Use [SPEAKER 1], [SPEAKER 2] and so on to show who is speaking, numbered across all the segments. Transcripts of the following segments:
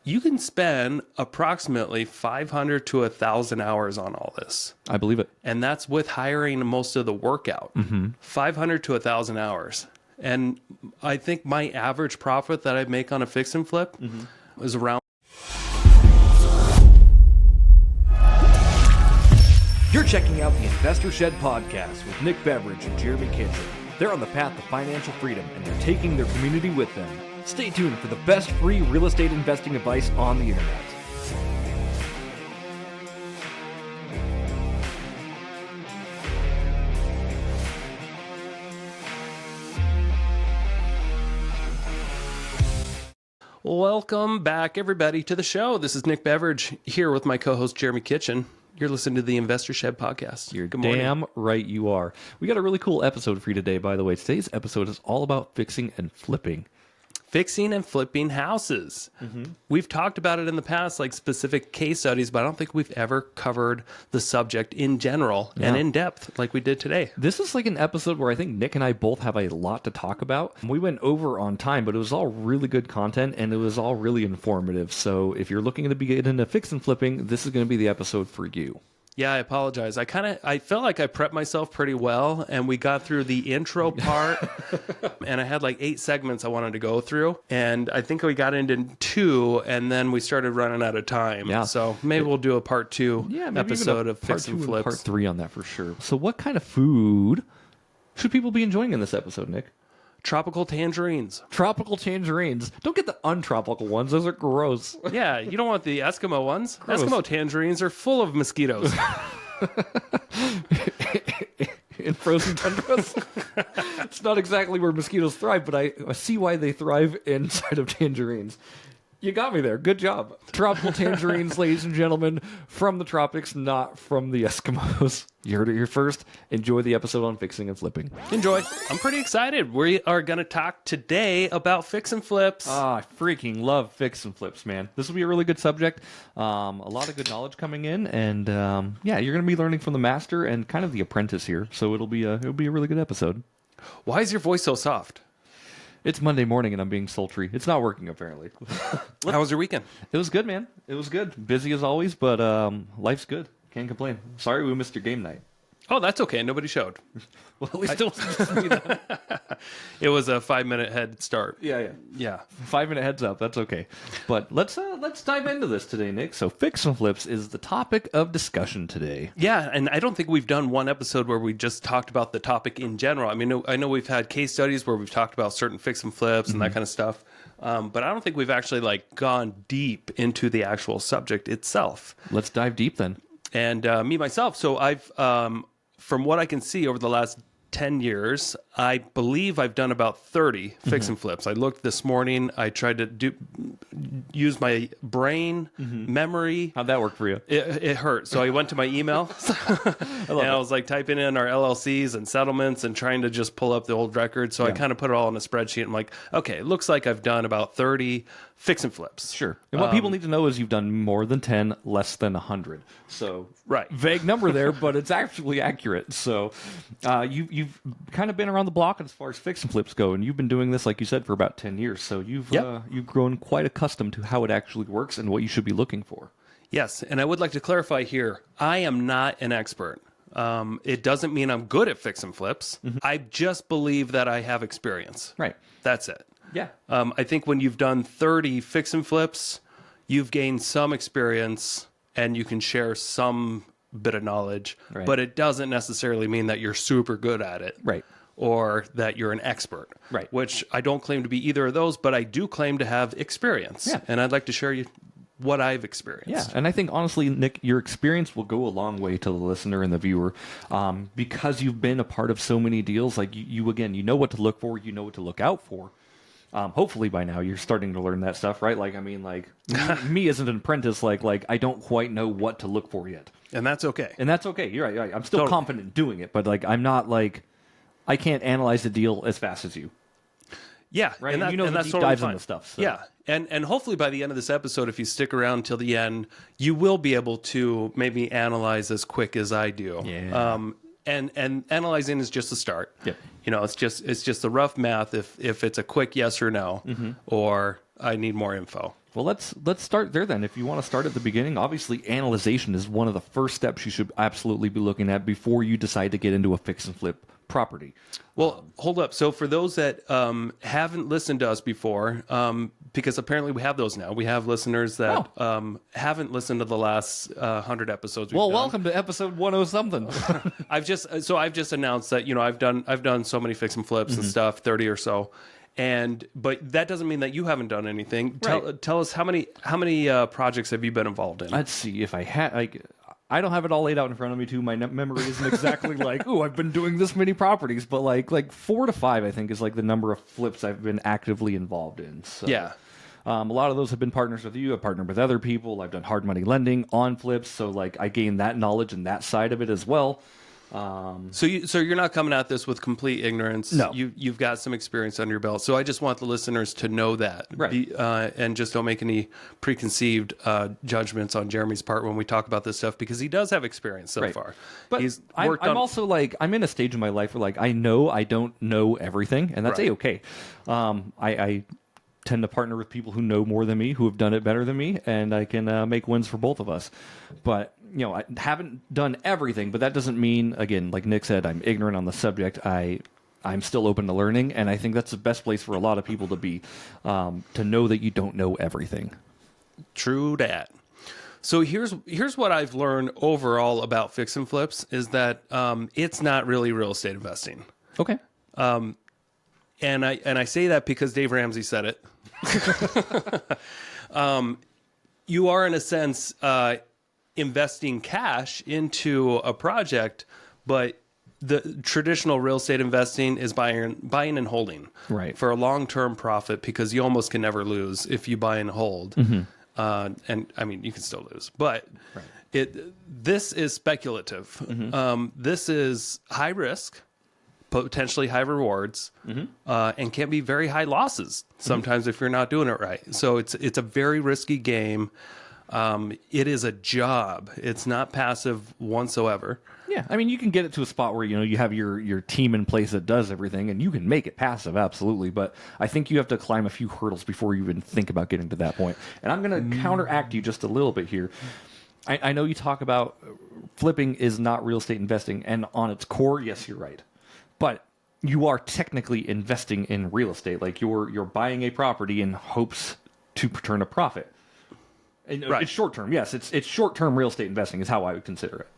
[SPEAKER 1] you can spend approximately 500 to 1,000 hours on all this.
[SPEAKER 2] I believe it.
[SPEAKER 1] And that's with hiring most of the workout. 500 to 1,000 hours. And I think my average profit that I make on a fix and flip is around.
[SPEAKER 3] You're checking out the Investor Shed podcast with Nick Beveridge and Jeremy Kitchen. They're on the path to financial freedom and they're taking their community with them. Stay tuned for the best free real estate investing advice on the internet.
[SPEAKER 1] Welcome back, everybody, to the show. This is Nick Beveridge here with my co-host, Jeremy Kitchen. You're listening to the Investor Shed podcast.
[SPEAKER 2] You're
[SPEAKER 1] Good morning.
[SPEAKER 2] damn right you are. We got a really cool episode for you today, by the way. Today's episode is all about fixing and flipping.
[SPEAKER 1] Fixing and flipping houses. We've talked about it in the past, like specific case studies, but I don't think we've ever covered the subject in general and in depth like we did today.
[SPEAKER 2] This is like an episode where I think Nick and I both have a lot to talk about. We went over on time, but it was all really good content and it was all really informative. So if you're looking to get into fix and flipping, this is going to be the episode for you.
[SPEAKER 1] Yeah, I apologize. I felt like I prepped myself pretty well, and we got through the intro part, and I had like 8 segments I wanted to go through, and I think we got into 2, and then we started running out of time.
[SPEAKER 2] Yeah.
[SPEAKER 1] So maybe we'll do a part 2 episode of
[SPEAKER 2] part
[SPEAKER 1] Fix and
[SPEAKER 2] 2
[SPEAKER 1] Flips.
[SPEAKER 2] part 3 on that for sure. So what kind of food should people be enjoying in this episode, Nick?
[SPEAKER 1] Tropical tangerines.
[SPEAKER 2] Tropical tangerines. Don't get the untropical ones. Those are gross.
[SPEAKER 1] Yeah, you don't want the Eskimo ones.
[SPEAKER 2] Gross.
[SPEAKER 1] Eskimo tangerines are full of mosquitoes.
[SPEAKER 2] In frozen tundras. It's not exactly where mosquitoes thrive, but I see why they thrive inside of tangerines. You got me there. Good job. Tropical tangerines, ladies and gentlemen, from the tropics, not from the Eskimos. You heard it here first. Enjoy the episode on fixing and flipping.
[SPEAKER 1] Enjoy. I'm pretty excited. We are going to talk today about fix and flips.
[SPEAKER 2] I freaking love fix and flips, man. This will be a really good subject. A lot of good knowledge coming in, and yeah, you're going to be learning from the master and kind of the apprentice here. So it'll be a really good episode.
[SPEAKER 1] Why is your voice so soft?
[SPEAKER 2] It's Monday morning and I'm being sultry. It's not working apparently.
[SPEAKER 1] How was your weekend?
[SPEAKER 2] It was good, man. It was good. Busy as always, but life's good. Can't complain. Sorry we missed your game night.
[SPEAKER 1] Oh, that's okay. Nobody showed.
[SPEAKER 2] Well, at least it wasn't just me then.
[SPEAKER 1] It was a 5-minute head start.
[SPEAKER 2] Yeah.
[SPEAKER 1] Yeah.
[SPEAKER 2] 5-minute heads up. That's okay. But let's dive into this today, Nick. So fix and flips is the topic of discussion today.
[SPEAKER 1] Yeah, and I don't think we've done one episode where we just talked about the topic in general. I mean, I know we've had case studies where we've talked about certain fix and flips and that kind of stuff. But I don't think we've actually like gone deep into the actual subject itself.
[SPEAKER 2] Let's dive deep then.
[SPEAKER 1] And me, myself, so I've, from what I can see over the last 10 years, I believe I've done about 30 fix and flips. I looked this morning. I tried to use my brain, memory.
[SPEAKER 2] How'd that work for you?
[SPEAKER 1] It hurt. So I went to my email and I was like typing in our LLCs and settlements and trying to just pull up the old records. So I kind of put it all in a spreadsheet. I'm like, okay, it looks like I've done about 30 fix and flips.
[SPEAKER 2] Sure. And what people need to know is you've done more than 10, less than 100. So
[SPEAKER 1] Right.
[SPEAKER 2] vague number there, but it's actually accurate. So you've kind of been around the block as far as fix and flips go, and you've been doing this, like you said, for about 10 years. So you've grown quite accustomed to how it actually works and what you should be looking for.
[SPEAKER 1] Yes, and I would like to clarify here, I am not an expert. It doesn't mean I'm good at fix and flips. I just believe that I have experience.
[SPEAKER 2] Right.
[SPEAKER 1] That's it.
[SPEAKER 2] Yeah.
[SPEAKER 1] I think when you've done 30 fix and flips, you've gained some experience and you can share some bit of knowledge,
[SPEAKER 2] Right.
[SPEAKER 1] but it doesn't necessarily mean that you're super good at it.
[SPEAKER 2] Right.
[SPEAKER 1] Or that you're an expert.
[SPEAKER 2] Right.
[SPEAKER 1] Which I don't claim to be either of those, but I do claim to have experience.
[SPEAKER 2] Yeah.
[SPEAKER 1] And I'd like to share you what I've experienced.
[SPEAKER 2] Yeah, and I think honestly, Nick, your experience will go a long way to the listener and the viewer, because you've been a part of so many deals. Like you again, you know what to look for, you know what to look out for. Hopefully by now you're starting to learn that stuff, right? Like, I mean, like me as an apprentice, like I don't quite know what to look for yet,
[SPEAKER 1] And that's okay.
[SPEAKER 2] and that's okay. You're right. I'm still
[SPEAKER 1] Totally.
[SPEAKER 2] confident in doing it, but like I'm not like I can't analyze the deal as fast as you.
[SPEAKER 1] Yeah,
[SPEAKER 2] Right,
[SPEAKER 1] and,
[SPEAKER 2] and you know
[SPEAKER 1] and
[SPEAKER 2] the
[SPEAKER 1] that's
[SPEAKER 2] deep
[SPEAKER 1] totally
[SPEAKER 2] dives
[SPEAKER 1] fine.
[SPEAKER 2] into stuff, so.
[SPEAKER 1] Yeah, and hopefully by the end of this episode, if you stick around till the end, you will be able to maybe analyze as quick as I do.
[SPEAKER 2] Yeah.
[SPEAKER 1] And analyzing is just a start.
[SPEAKER 2] Yep.
[SPEAKER 1] You know, it's just the rough math. If it's a quick yes or no, or I need more info.
[SPEAKER 2] Well, let's start there then. If you want to start at the beginning, obviously analyzation is one of the first steps you should absolutely be looking at before you decide to get into a fix and flip property.
[SPEAKER 1] Well, hold up. So for those that haven't listened to us before, because apparently we have those now. We have listeners that haven't listened to the last 100 episodes we've done.
[SPEAKER 2] Welcome to episode 10 something.
[SPEAKER 1] I've just announced that, I've done so many fix and flips and stuff, 30 or so. But that doesn't mean that you haven't done anything.
[SPEAKER 2] Right.
[SPEAKER 1] Tell us how many projects have you been involved in?
[SPEAKER 2] Let's see if I had. I don't have it all laid out in front of me too. My memory isn't exactly like, oh, I've been doing this many properties, but like 4 to 5, I think, is like the number of flips I've been actively involved in. So,
[SPEAKER 1] yeah.
[SPEAKER 2] a lot of those have been partners with you. I've partnered with other people. I've done hard money lending on flips, so like I gained that knowledge and that side of it as well.
[SPEAKER 1] So you're not coming at this with complete ignorance.
[SPEAKER 2] No.
[SPEAKER 1] You've got some experience under your belt. So I just want the listeners to know that,
[SPEAKER 2] right?
[SPEAKER 1] And just don't make any preconceived judgments on Jeremy's part when we talk about this stuff, because he does have experience so far.
[SPEAKER 2] But I'm also like, I'm in a stage in my life where like I know I don't know everything, and that's A-okay. I tend to partner with people who know more than me, who have done it better than me, and I can make wins for both of us. But I haven't done everything, but that doesn't mean, again, like Nick said, I'm ignorant on the subject. I'm still open to learning, and I think that's the best place for a lot of people to be, to know that you don't know everything.
[SPEAKER 1] True that. So here's what I've learned overall about fix and flips is that it's not really real estate investing.
[SPEAKER 2] Okay.
[SPEAKER 1] And I say that because Dave Ramsey said it. You are, in a sense, investing cash into a project, but the traditional real estate investing is buying and holding,
[SPEAKER 2] right,
[SPEAKER 1] for a long-term profit, because you almost can never lose if you buy and hold. And I mean, you can still lose, but this is speculative. This is high risk, potentially high rewards, and can be very high losses sometimes if you're not doing it right. So it's a very risky game. It is a job. It's not passive whatsoever.
[SPEAKER 2] Yeah, I mean, you can get it to a spot where you have your team in place that does everything, and you can make it passive, absolutely. But I think you have to climb a few hurdles before you even think about getting to that point. And I'm going to counteract you just a little bit here. I know you talk about flipping is not real estate investing, and on its core, yes, you're right. But you are technically investing in real estate. Like you're buying a property in hopes to turn a profit. And
[SPEAKER 1] right.
[SPEAKER 2] It's short term. Yes, it's short term real estate investing is how I would consider it.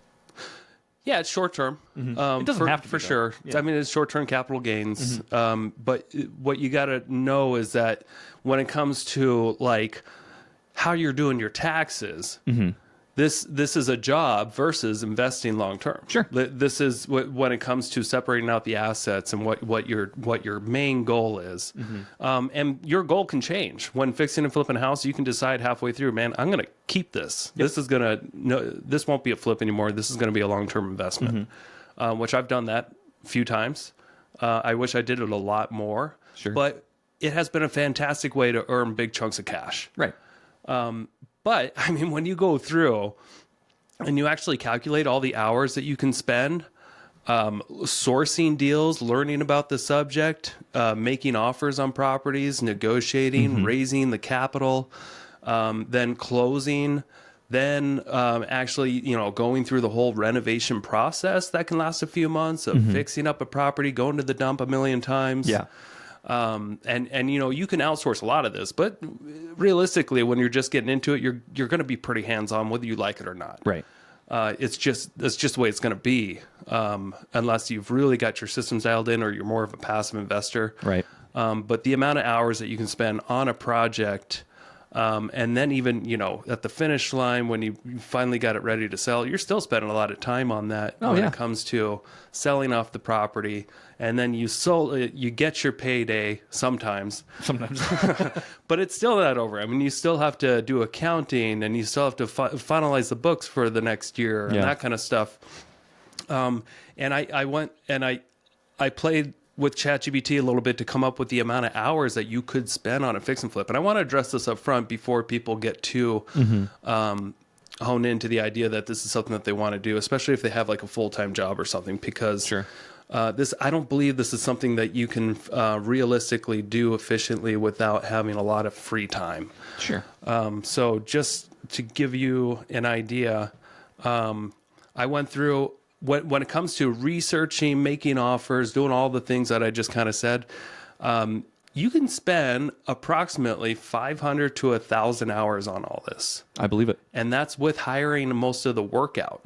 [SPEAKER 1] Yeah, it's short term.
[SPEAKER 2] It doesn't have to be,
[SPEAKER 1] for sure.
[SPEAKER 2] Yeah.
[SPEAKER 1] I mean, it's short term capital gains. But what you got to know is that when it comes to like how you're doing your taxes, this is a job versus investing long term.
[SPEAKER 2] Sure.
[SPEAKER 1] This is when it comes to separating out the assets and what your main goal is. And your goal can change. When fixing and flipping a house, you can decide halfway through, man, I'm going to keep this. Yep. This won't be a flip anymore. This is going to be a long term investment, which I've done that a few times. I wish I did it a lot more.
[SPEAKER 2] Sure.
[SPEAKER 1] But it has been a fantastic way to earn big chunks of cash.
[SPEAKER 2] Right.
[SPEAKER 1] But I mean, when you go through and you actually calculate all the hours that you can spend sourcing deals, learning about the subject, making offers on properties, negotiating, raising the capital, then closing, then actually, going through the whole renovation process that can last a few months of fixing up a property, going to the dump a million times.
[SPEAKER 2] Yeah.
[SPEAKER 1] And you can outsource a lot of this, but realistically, when you're just getting into it, you're going to be pretty hands-on whether you like it or not.
[SPEAKER 2] Right.
[SPEAKER 1] That's just the way it's going to be, unless you've really got your systems dialed in or you're more of a passive investor.
[SPEAKER 2] Right.
[SPEAKER 1] But the amount of hours that you can spend on a project, and then even, at the finish line, when you finally got it ready to sell, you're still spending a lot of time on that when it comes to selling off the property. And then you get your payday sometimes, but it's still not over. I mean, you still have to do accounting and you still have to finalize the books for the next year and that kind of stuff. And I went and I played with ChatGPT a little bit to come up with the amount of hours that you could spend on a fix and flip. And I want to address this up front before people get too honed into the idea that this is something that they want to do, especially if they have like a full-time job or something, because I don't believe this is something that you can realistically do efficiently without having a lot of free time.
[SPEAKER 2] Sure.
[SPEAKER 1] So just to give you an idea, I went through when it comes to researching, making offers, doing all the things that I just kind of said. You can spend approximately 500 to 1,000 hours on all this.
[SPEAKER 2] I believe it.
[SPEAKER 1] And that's with hiring most of the workout.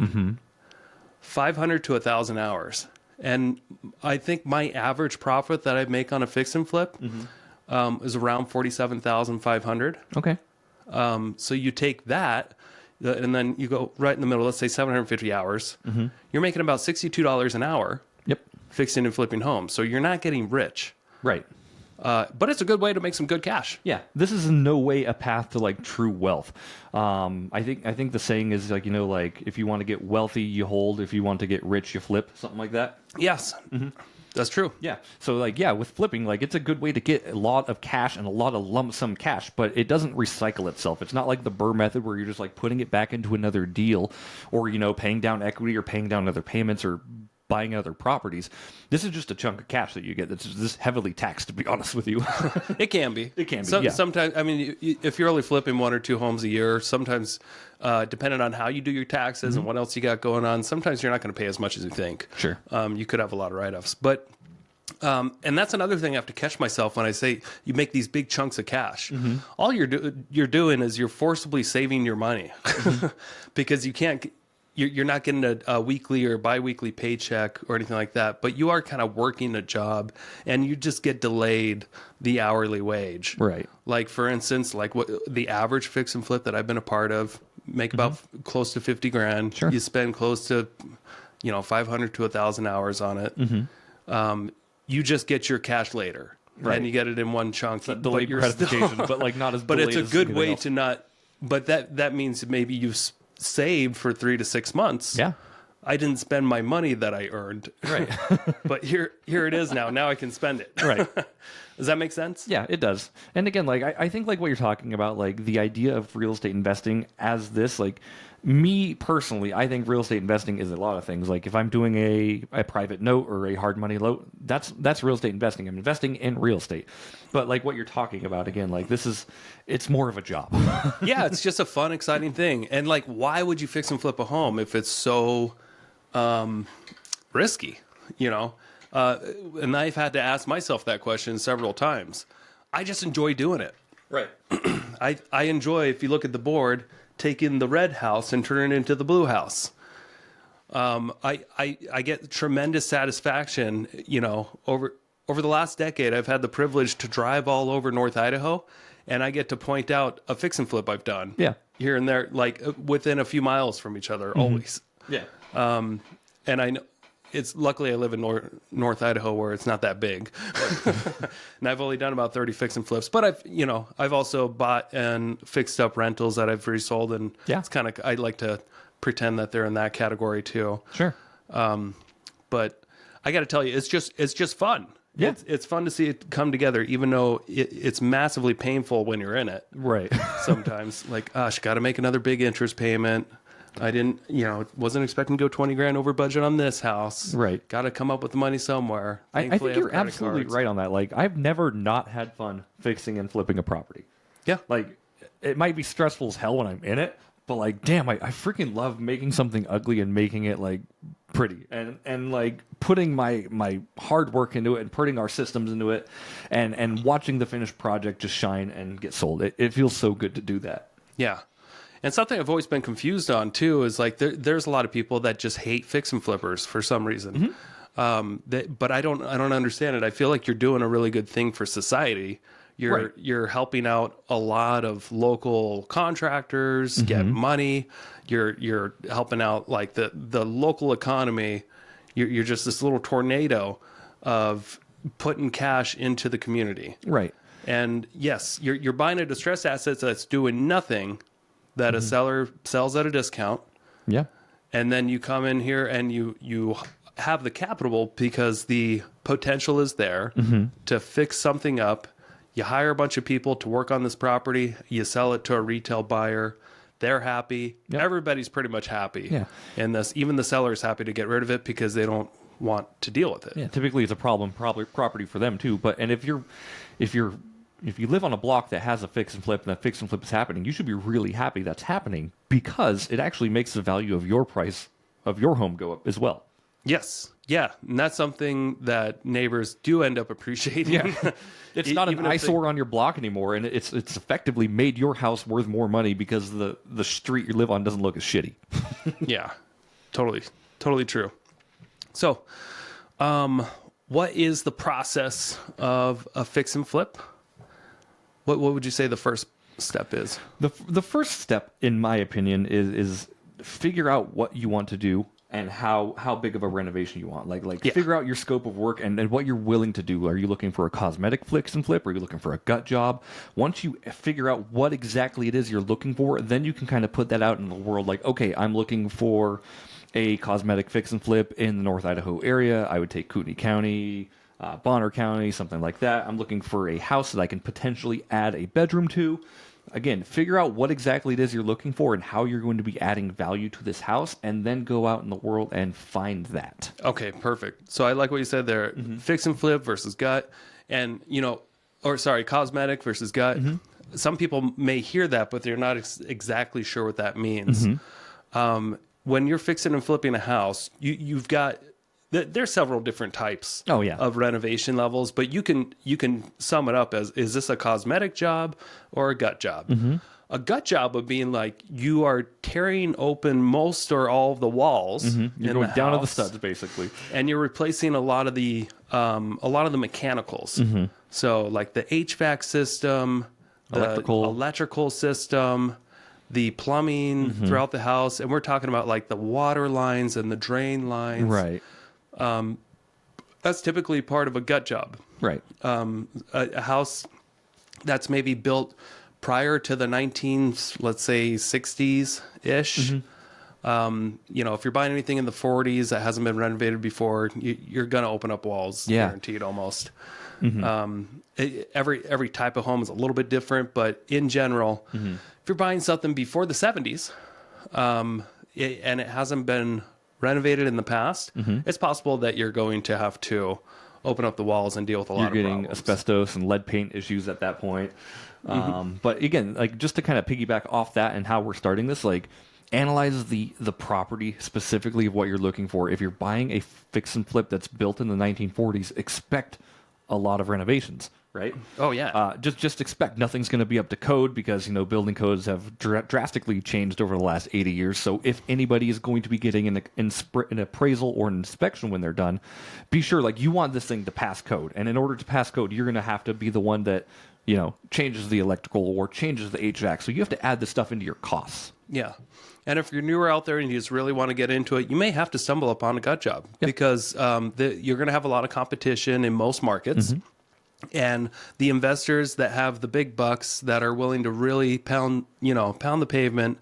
[SPEAKER 1] 500 to 1,000 hours. And I think my average profit that I make on a fix and flip is around 47,500.
[SPEAKER 2] Okay.
[SPEAKER 1] So you take that and then you go right in the middle, let's say 750 hours. You're making about $62 an hour
[SPEAKER 2] Yep.
[SPEAKER 1] fixing and flipping homes. So you're not getting rich.
[SPEAKER 2] Right.
[SPEAKER 1] But it's a good way to make some good cash.
[SPEAKER 2] Yeah, this is in no way a path to like true wealth. I think the saying is like, like if you want to get wealthy, you hold. If you want to get rich, you flip. Something like that.
[SPEAKER 1] Yes, that's true.
[SPEAKER 2] Yeah. So like, yeah, with flipping, like it's a good way to get a lot of cash and a lot of lump sum cash, but it doesn't recycle itself. It's not like the Burr method where you're just like putting it back into another deal, or paying down equity or paying down other payments or buying other properties. This is just a chunk of cash that you get that's just heavily taxed, to be honest with you.
[SPEAKER 1] It can be.
[SPEAKER 2] It can be, yeah.
[SPEAKER 1] Sometimes, I mean, if you're only flipping 1 or 2 homes a year, sometimes, depending on how you do your taxes and what else you got going on, sometimes you're not going to pay as much as you think.
[SPEAKER 2] Sure.
[SPEAKER 1] You could have a lot of write-offs. But, and that's another thing I have to catch myself when I say you make these big chunks of cash. All you're doing is you're forcibly saving your money because you can't... You're not getting a weekly or biweekly paycheck or anything like that, but you are kind of working a job and you just get delayed the hourly wage.
[SPEAKER 2] Right.
[SPEAKER 1] Like, for instance, like what the average fix and flip that I've been a part of make about close to 50 grand.
[SPEAKER 2] Sure.
[SPEAKER 1] You spend close to, 500 to 1,000 hours on it. You just get your cash later.
[SPEAKER 2] Right.
[SPEAKER 1] And you get it in one chunk.
[SPEAKER 2] It's delayed gratification, but like not as
[SPEAKER 1] But
[SPEAKER 2] delayed
[SPEAKER 1] it's a
[SPEAKER 2] as
[SPEAKER 1] good
[SPEAKER 2] anything
[SPEAKER 1] way
[SPEAKER 2] else.
[SPEAKER 1] to not, but that means maybe you've saved for 3 to 6 months.
[SPEAKER 2] Yeah.
[SPEAKER 1] I didn't spend my money that I earned.
[SPEAKER 2] Right.
[SPEAKER 1] But here it is now. Now I can spend it.
[SPEAKER 2] Right.
[SPEAKER 1] Does that make sense?
[SPEAKER 2] Yeah, it does. And again, like I think like what you're talking about, like the idea of real estate investing as this, like me personally, I think real estate investing is a lot of things. Like if I'm doing a private note or a hard money loan, that's real estate investing. I'm investing in real estate. But like what you're talking about, again, like it's more of a job.
[SPEAKER 1] Yeah, it's just a fun, exciting thing. And like, why would you fix and flip a home if it's so risky? And I've had to ask myself that question several times. I just enjoy doing it.
[SPEAKER 2] Right.
[SPEAKER 1] I enjoy, if you look at the board, taking the red house and turning it into the blue house. I get tremendous satisfaction, over the last decade. I've had the privilege to drive all over North Idaho, and I get to point out a fix and flip I've done.
[SPEAKER 2] Yeah.
[SPEAKER 1] Here and there, like within a few miles from each other, always.
[SPEAKER 2] Yeah.
[SPEAKER 1] And I know luckily I live in North Idaho where it's not that big. And I've only done about 30 fix and flips, but I've also bought and fixed up rentals that I've resold, and
[SPEAKER 2] Yeah.
[SPEAKER 1] it's kind of, I like to pretend that they're in that category too.
[SPEAKER 2] Sure.
[SPEAKER 1] But I got to tell you, it's just fun.
[SPEAKER 2] Yeah.
[SPEAKER 1] It's fun to see it come together, even though it's massively painful when you're in it.
[SPEAKER 2] Right.
[SPEAKER 1] Sometimes, like, gosh, got to make another big interest payment. I didn't, wasn't expecting to go 20 grand over budget on this house.
[SPEAKER 2] Right.
[SPEAKER 1] Got to come up with the money somewhere.
[SPEAKER 2] I think
[SPEAKER 1] Thankfully, have
[SPEAKER 2] you're
[SPEAKER 1] credit
[SPEAKER 2] absolutely
[SPEAKER 1] cards.
[SPEAKER 2] right on that. Like, I've never not had fun fixing and flipping a property.
[SPEAKER 1] Yeah.
[SPEAKER 2] Like, it might be stressful as hell when I'm in it, but like, damn, I freaking love making something ugly and making it like pretty and like putting my hard work into it and putting our systems into it and watching the finished project just shine and get sold. It feels so good to do that.
[SPEAKER 1] Yeah. And something I've always been confused on too is like there's a lot of people that just hate fix and flippers for some reason. But I don't understand it. I feel like you're doing a really good thing for society. You're helping out a lot of local contractors get money. You're helping out like the local economy. You're just this little tornado of putting cash into the community.
[SPEAKER 2] Right.
[SPEAKER 1] And yes, you're buying a distressed asset that's doing nothing, that a seller sells at a discount.
[SPEAKER 2] Yeah.
[SPEAKER 1] And then you come in here and you have the capital because the potential is there to fix something up. You hire a bunch of people to work on this property. You sell it to a retail buyer. They're happy.
[SPEAKER 2] Yep.
[SPEAKER 1] Everybody's pretty much happy.
[SPEAKER 2] Yeah.
[SPEAKER 1] And even the seller's happy to get rid of it because they don't want to deal with it.
[SPEAKER 2] Yeah, typically it's a problem property for them too. But and if you live on a block that has a fix and flip and that fix and flip is happening, you should be really happy that's happening because it actually makes the value of your price of your home go up as well.
[SPEAKER 1] Yes. Yeah. And that's something that neighbors do end up appreciating.
[SPEAKER 2] Yeah. It's not an eyesore on your block anymore, and it's effectively made your house worth more money because the street you live on doesn't look as shitty.
[SPEAKER 1] Yeah. Totally true. So, what is the process of a fix and flip? What would you say the first step is?
[SPEAKER 2] The first step, in my opinion, is figure out what you want to do and how big of a renovation you want. Figure out your scope of work and what you're willing to do. Are you looking for a cosmetic fix and flip? Are you looking for a gut job? Once you figure out what exactly it is you're looking for, then you can kind of put that out in the world. Like, okay, I'm looking for a cosmetic fix and flip in the North Idaho area. I would take Kootenai County, Bonner County, something like that. I'm looking for a house that I can potentially add a bedroom to. Again, figure out what exactly it is you're looking for and how you're going to be adding value to this house, and then go out in the world and find that.
[SPEAKER 1] Okay, perfect. So I like what you said there. Fix and flip versus gut, and cosmetic versus gut. Some people may hear that, but they're not exactly sure what that means. When you're fixing and flipping a house, you've got there's several different types of renovation levels, but you can sum it up as, is this a cosmetic job or a gut job? A gut job would be like you are tearing open most or all of the walls.
[SPEAKER 2] You're going down to the studs, basically,
[SPEAKER 1] and you're replacing a lot of the mechanicals. So like the HVAC system, the electrical system, the plumbing throughout the house, and we're talking about like the water lines and the drain lines.
[SPEAKER 2] Right.
[SPEAKER 1] That's typically part of a gut job.
[SPEAKER 2] Right.
[SPEAKER 1] A house that's maybe built prior to the 60s ish. If you're buying anything in the 40s that hasn't been renovated before, you're going to open up walls, guaranteed almost. Every type of home is a little bit different, but in general, if you're buying something before the 70s, and it hasn't been renovated in the past, it's possible that you're going to have to open up the walls and deal with a lot of problems.
[SPEAKER 2] You're getting asbestos and lead paint issues at that point. But again, like just to kind of piggyback off that and how we're starting this, like analyze the property specifically of what you're looking for. If you're buying a fix and flip that's built in the 1940s, expect a lot of renovations, right?
[SPEAKER 1] Oh yeah.
[SPEAKER 2] Just expect nothing's going to be up to code because building codes have drastically changed over the last 80 years. So if anybody is going to be getting an appraisal or an inspection when they're done, be sure like you want this thing to pass code, and in order to pass code, you're going to have to be the one that changes the electrical or changes the HVAC. So you have to add this stuff into your costs.
[SPEAKER 1] Yeah. And if you're newer out there and you just really want to get into it, you may have to stumble upon a gut job because you're going to have a lot of competition in most markets. And the investors that have the big bucks that are willing to really pound the pavement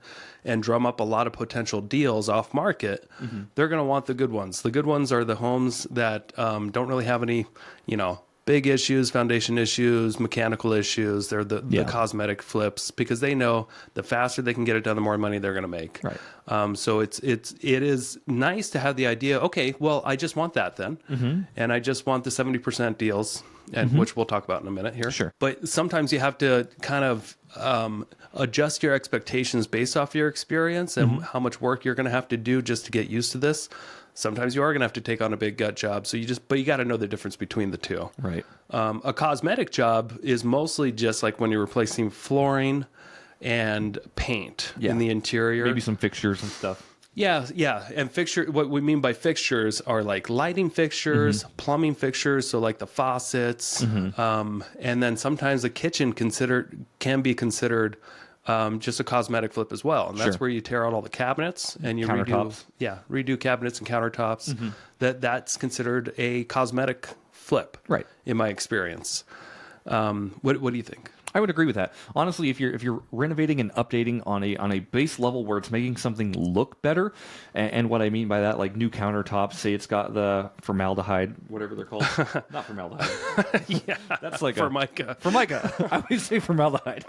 [SPEAKER 1] and drum up a lot of potential deals off market, they're going to want the good ones. The good ones are the homes that don't really have any, big issues, foundation issues, mechanical issues. They're the cosmetic flips because they know the faster they can get it done, the more money they're going to make.
[SPEAKER 2] Right.
[SPEAKER 1] So it is nice to have the idea. Okay, well, I just want that then, and I just want the 70% deals, and which we'll talk about in a minute here.
[SPEAKER 2] Sure.
[SPEAKER 1] But sometimes you have to kind of adjust your expectations based off your experience and how much work you're going to have to do just to get used to this. Sometimes you are going to have to take on a big gut job. But you got to know the difference between the two.
[SPEAKER 2] Right.
[SPEAKER 1] A cosmetic job is mostly just like when you're replacing flooring and paint in the interior.
[SPEAKER 2] Maybe some fixtures and stuff.
[SPEAKER 1] Yeah. And what we mean by fixtures are like lighting fixtures, plumbing fixtures, so like the faucets, and then sometimes the kitchen can be considered just a cosmetic flip as well. And that's where you tear out all the cabinets and you redo cabinets and countertops. That's considered a cosmetic flip,
[SPEAKER 2] right?
[SPEAKER 1] In my experience. What do you think?
[SPEAKER 2] I would agree with that. Honestly, if you're renovating and updating on a base level where it's making something look better, and what I mean by that, like new countertops, say it's got the formaldehyde, whatever they're called, not formaldehyde.
[SPEAKER 1] Yeah,
[SPEAKER 2] That's like
[SPEAKER 1] Formica.
[SPEAKER 2] Formica. I always say formaldehyde.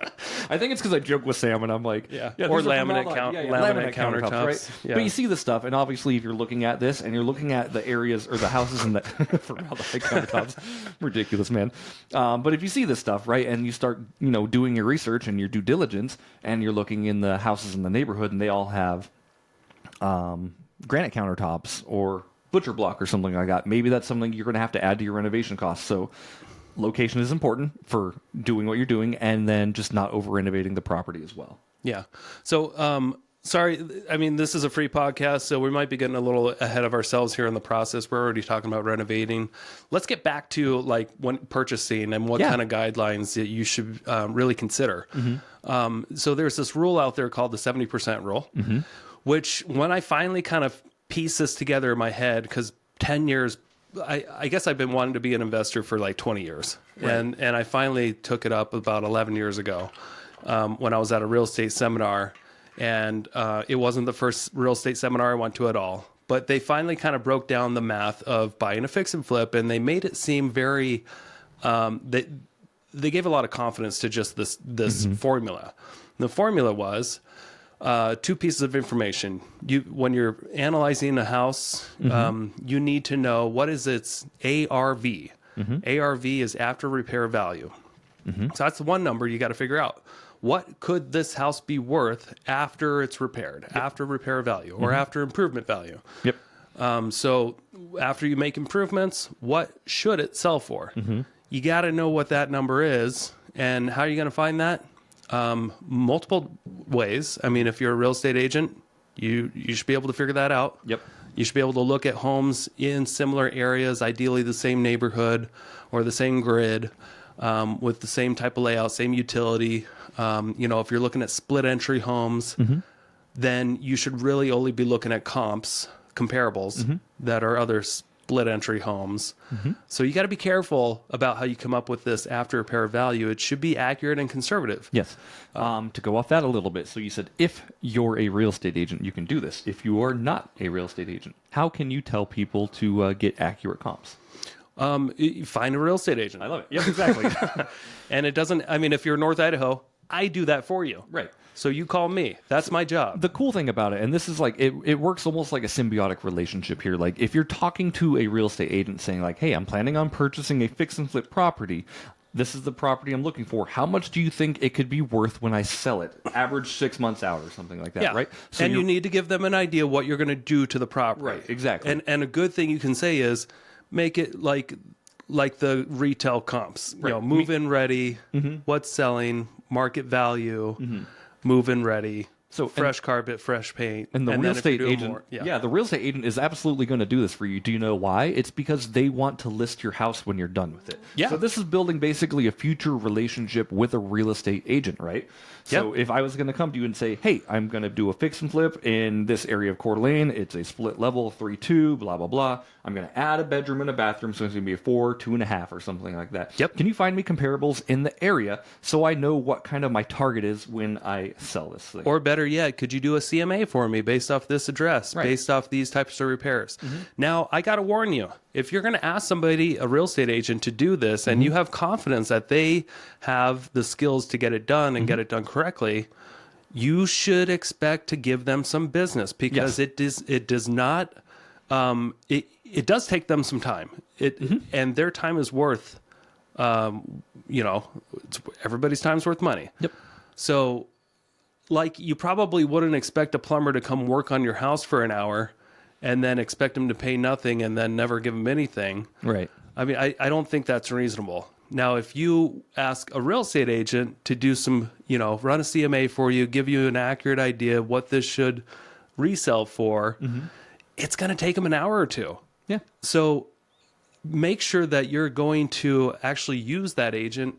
[SPEAKER 2] I think it's because I joke with Sam and I'm like,
[SPEAKER 1] Yeah.
[SPEAKER 2] these
[SPEAKER 1] Or
[SPEAKER 2] are
[SPEAKER 1] laminate
[SPEAKER 2] formaldehyde.
[SPEAKER 1] laminate
[SPEAKER 2] countertops,
[SPEAKER 1] countertops.
[SPEAKER 2] right?
[SPEAKER 1] Yeah.
[SPEAKER 2] But you see the stuff, and obviously if you're looking at this and you're looking at the areas or the houses in the formaldehyde countertops, ridiculous, man. But if you see this stuff, right, and you start, doing your research and your due diligence, and you're looking in the houses in the neighborhood, and they all have granite countertops or butcher block or something like that, maybe that's something you're going to have to add to your renovation costs. So location is important for doing what you're doing, and then just not over renovating the property as well.
[SPEAKER 1] Yeah. So, sorry, I mean, this is a free podcast, so we might be getting a little ahead of ourselves here in the process. We're already talking about renovating. Let's get back to like when purchasing and what kind of guidelines that you should really consider. So there's this rule out there called the 70% rule, which when I finally kind of piece this together in my head, because 10 years, I guess I've been wanting to be an investor for like 20 years. Right. And I finally took it up about 11 years ago when I was at a real estate seminar. And it wasn't the first real estate seminar I went to at all. But they finally kind of broke down the math of buying a fix and flip, and they made it seem very they gave a lot of confidence to just this formula. And the formula was two pieces of information. When you're analyzing a house, you need to know what is its ARV. ARV is after repair value. So that's the one number you got to figure out. What could this house be worth after it's repaired, after repair value, or after improvement value?
[SPEAKER 2] Yep.
[SPEAKER 1] So after you make improvements, what should it sell for? You got to know what that number is. And how are you going to find that? Multiple ways. I mean, if you're a real estate agent, you should be able to figure that out.
[SPEAKER 2] Yep.
[SPEAKER 1] You should be able to look at homes in similar areas, ideally the same neighborhood or the same grid, with the same type of layout, same utility. If you're looking at split entry homes, then you should really only be looking at comparables that are other split entry homes. So you got to be careful about how you come up with this after repair value. It should be accurate and conservative.
[SPEAKER 2] Yes. To go off that a little bit, so you said if you're a real estate agent, you can do this. If you are not a real estate agent, how can you tell people to get accurate comps?
[SPEAKER 1] You find a real estate agent.
[SPEAKER 2] I love it. Yep, exactly.
[SPEAKER 1] And it doesn't, I mean, if you're North Idaho, I do that for you.
[SPEAKER 2] Right.
[SPEAKER 1] So you call me. That's my job.
[SPEAKER 2] The cool thing about it, and this is like, it works almost like a symbiotic relationship here. Like if you're talking to a real estate agent saying like, hey, I'm planning on purchasing a fix and flip property. This is the property I'm looking for. How much do you think it could be worth when I sell it? Average 6 months out or something like that, right?
[SPEAKER 1] So and you need to give them an idea what you're going to do to the property.
[SPEAKER 2] Right, exactly.
[SPEAKER 1] And a good thing you can say is make it like the retail comps.
[SPEAKER 2] Right.
[SPEAKER 1] Move-in ready, what's selling, market value, move-in ready. So fresh carpet, fresh paint,
[SPEAKER 2] and the real estate agent,
[SPEAKER 1] more,
[SPEAKER 2] the real estate agent is absolutely going to do this for you. Do you know why? It's because they want to list your house when you're done with it.
[SPEAKER 1] Yeah.
[SPEAKER 2] So this is building basically a future relationship with a real estate agent, right? So if I was going to come to you and say, hey, I'm going to do a fix and flip in this area of Coeur d'Alene. It's a split level, 3-2, blah, blah, blah. I'm going to add a bedroom and a bathroom, so it's going to be a 4, 2.5 or something like that.
[SPEAKER 1] Yep.
[SPEAKER 2] Can you find me comparables in the area so I know what kind of my target is when I sell this thing?
[SPEAKER 1] Or better yet, could you do a CMA for me based off this address,
[SPEAKER 2] Right.
[SPEAKER 1] based off these types of repairs? Now, I got to warn you, if you're going to ask somebody, a real estate agent, to do this, and you have confidence that they have the skills to get it done and get it done correctly, you should expect to give them some business, because it does not, it does take them some time. And their time is worth, everybody's time's worth money.
[SPEAKER 2] Yep.
[SPEAKER 1] So, like, you probably wouldn't expect a plumber to come work on your house for an hour and then expect him to pay nothing and then never give him anything.
[SPEAKER 2] Right.
[SPEAKER 1] I mean, I don't think that's reasonable. Now, if you ask a real estate agent to do some, run a CMA for you, give you an accurate idea of what this should resell for, it's going to take them an hour or two.
[SPEAKER 2] Yeah.
[SPEAKER 1] So make sure that you're going to actually use that agent,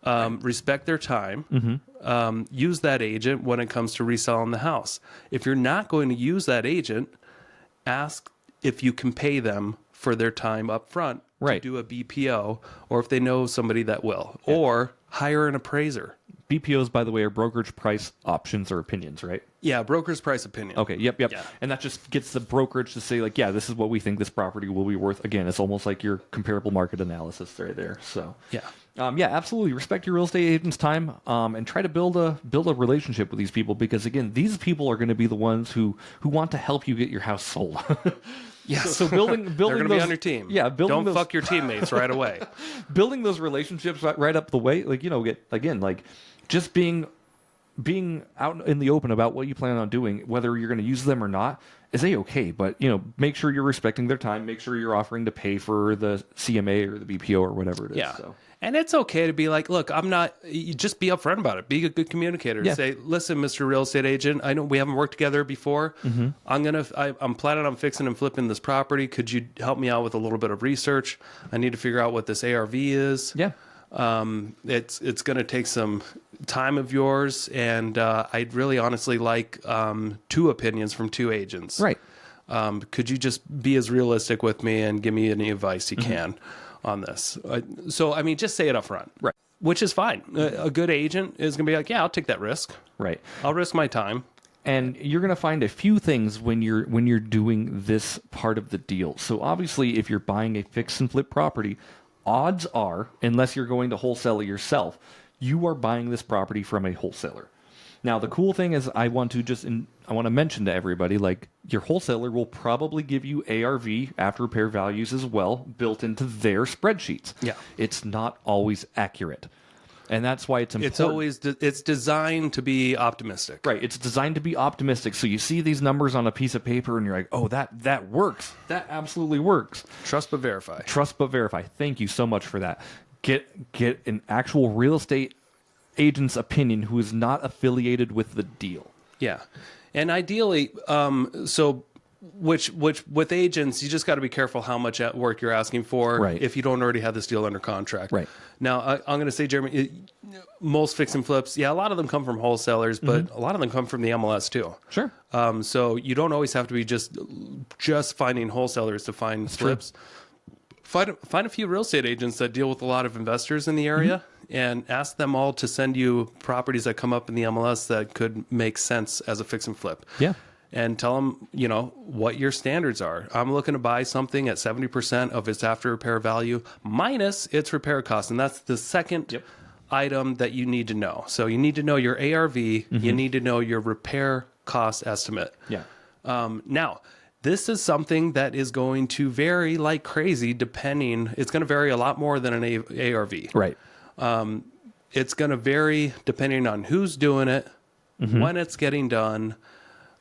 [SPEAKER 1] respect their time, use that agent when it comes to reselling the house. If you're not going to use that agent, ask if you can pay them for their time up front to
[SPEAKER 2] Right.
[SPEAKER 1] do a BPO, or if they know somebody that will. Yeah. Or hire an appraiser.
[SPEAKER 2] BPOs, by the way, are brokerage price options or opinions, right?
[SPEAKER 1] Yeah, broker's price opinion.
[SPEAKER 2] Okay, yep.
[SPEAKER 1] Yeah.
[SPEAKER 2] And that just gets the brokerage to say, like, yeah, this is what we think this property will be worth. Again, it's almost like your comparable market analysis right there. So,
[SPEAKER 1] Yeah.
[SPEAKER 2] yeah, absolutely. Respect your real estate agent's time, and try to build a relationship with these people, because again, these people are going to be the ones who want to help you get your house sold.
[SPEAKER 1] Yes.
[SPEAKER 2] So building
[SPEAKER 1] They're going to
[SPEAKER 2] those,
[SPEAKER 1] be on your team.
[SPEAKER 2] Yeah,
[SPEAKER 1] Don't fuck your teammates right away.
[SPEAKER 2] building those relationships right up the way, like, just being out in the open about what you plan on doing, whether you're going to use them or not, is okay. But make sure you're respecting their time. Make sure you're offering to pay for the CMA or the BPO or whatever it is.
[SPEAKER 1] Yeah.
[SPEAKER 2] So.
[SPEAKER 1] And it's okay to be like, look, you just be upfront about it. Be a good communicator.
[SPEAKER 2] Yeah.
[SPEAKER 1] Say, listen, Mr. Real Estate Agent, I know we haven't worked together before.
[SPEAKER 2] Mm-hmm.
[SPEAKER 1] I'm planning on fixing and flipping this property. Could you help me out with a little bit of research? I need to figure out what this ARV is.
[SPEAKER 2] Yeah.
[SPEAKER 1] It's going to take some time of yours, and I'd really honestly like 2 opinions from 2 agents.
[SPEAKER 2] Right.
[SPEAKER 1] Could you just be as realistic with me and give me any advice you can on this? So, I mean, just say it up front.
[SPEAKER 2] Right.
[SPEAKER 1] Which is fine. A good agent is going to be like, yeah, I'll take that risk.
[SPEAKER 2] Right.
[SPEAKER 1] I'll risk my time.
[SPEAKER 2] And you're going to find a few things when you're doing this part of the deal. So obviously, if you're buying a fix and flip property, odds are, unless you're going to wholesale it yourself, you are buying this property from a wholesaler. Now, the cool thing is, I want to mention to everybody, like, your wholesaler will probably give you ARV, after repair values, as well, built into their spreadsheets.
[SPEAKER 1] Yeah.
[SPEAKER 2] It's not always accurate. And that's why it's important.
[SPEAKER 1] It's designed to be optimistic.
[SPEAKER 2] Right. It's designed to be optimistic. So you see these numbers on a piece of paper and you're like, oh, that works. That absolutely works.
[SPEAKER 1] Trust but verify.
[SPEAKER 2] Trust but verify. Thank you so much for that. Get an actual real estate agent's opinion who is not affiliated with the deal.
[SPEAKER 1] Yeah. And ideally, which with agents, you just got to be careful how much work you're asking for.
[SPEAKER 2] Right.
[SPEAKER 1] If you don't already have this deal under contract.
[SPEAKER 2] Right.
[SPEAKER 1] Now, I'm going to say, Jeremy, most fix and flips, yeah, a lot of them come from wholesalers, but a lot of them come from the MLS too.
[SPEAKER 2] Sure.
[SPEAKER 1] So you don't always have to be just finding wholesalers to find flips. Find a few real estate agents that deal with a lot of investors in the area and ask them all to send you properties that come up in the MLS that could make sense as a fix and flip.
[SPEAKER 2] Yeah.
[SPEAKER 1] And tell them, what your standards are. I'm looking to buy something at 70% of its after repair value minus its repair cost. And that's the second item that you need to know. So you need to know your ARV. You need to know your repair cost estimate.
[SPEAKER 2] Yeah.
[SPEAKER 1] Now, this is something that is going to vary like crazy it's going to vary a lot more than an ARV.
[SPEAKER 2] Right.
[SPEAKER 1] It's going to vary depending on who's doing it, when it's getting done,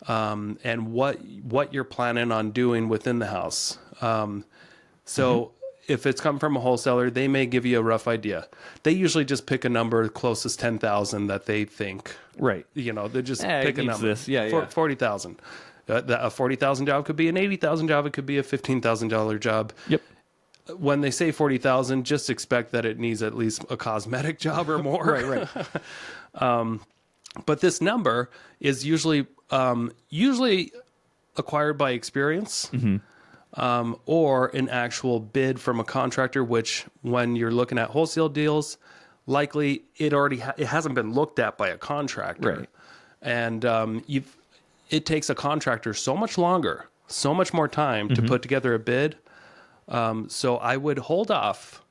[SPEAKER 1] and what you're planning on doing within the house. So if it's come from a wholesaler, they may give you a rough idea. They usually just pick a number closest 10,000 that they think.
[SPEAKER 2] Right.
[SPEAKER 1] They just pick a number.
[SPEAKER 2] This. Yeah, yeah.
[SPEAKER 1] 40,000. A $40,000 job could be an $80,000 job. It could be a $15,000 job.
[SPEAKER 2] Yep.
[SPEAKER 1] When they say 40,000, just expect that it needs at least a cosmetic job or more.
[SPEAKER 2] Right.
[SPEAKER 1] But this number is usually acquired by experience, or an actual bid from a contractor. Which, when you're looking at wholesale deals, likely it hasn't been looked at by a contractor,
[SPEAKER 2] Right.
[SPEAKER 1] And it takes a contractor so much longer, so much more time to put together a bid. So I would hold off,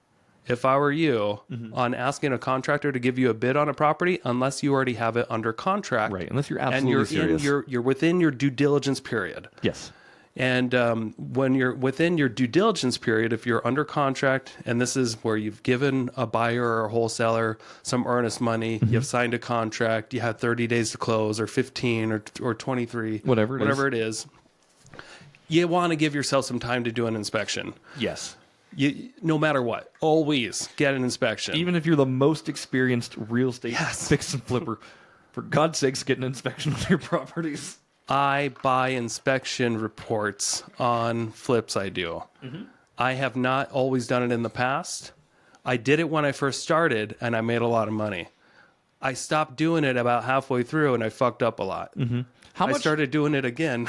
[SPEAKER 1] if I were you, on asking a contractor to give you a bid on a property unless you already have it under contract.
[SPEAKER 2] Right. Unless you're absolutely serious.
[SPEAKER 1] You're within your due diligence period.
[SPEAKER 2] Yes.
[SPEAKER 1] And when you're within your due diligence period, if you're under contract, and this is where you've given a buyer or a wholesaler some earnest money, you've signed a contract, you have 30 days to close, or 15, or 23, whatever it is, you want to give yourself some time to do an inspection.
[SPEAKER 2] Yes.
[SPEAKER 1] No matter what, always get an inspection.
[SPEAKER 2] Even if you're the most experienced real estate
[SPEAKER 1] Yes.
[SPEAKER 2] fix and flipper, for God's sakes, get an inspection on your properties.
[SPEAKER 1] I buy inspection reports on flips I do. I have not always done it in the past. I did it when I first started, and I made a lot of money. I stopped doing it about halfway through, and I fucked up a lot. I started doing it again,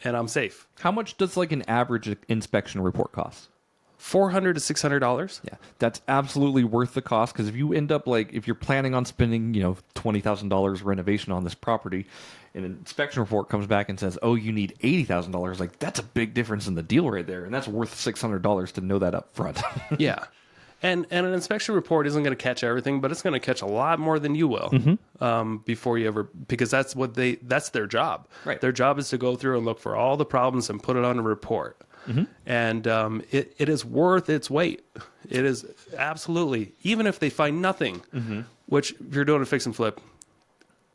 [SPEAKER 1] and I'm safe.
[SPEAKER 2] How much does like an average inspection report cost?
[SPEAKER 1] $400 to $600.
[SPEAKER 2] Yeah, that's absolutely worth the cost, because if you end up if you're planning on spending, $20,000 renovation on this property, and an inspection report comes back and says, oh, you need $80,000, that's a big difference in the deal right there, and that's worth $600 to know that up front.
[SPEAKER 1] Yeah. And an inspection report isn't going to catch everything, but it's going to catch a lot more than you will before you ever, because that's their job.
[SPEAKER 2] Right.
[SPEAKER 1] Their job is to go through and look for all the problems and put it on a report. And it is worth its weight. It is absolutely, even if they find nothing, which if you're doing a fix and flip,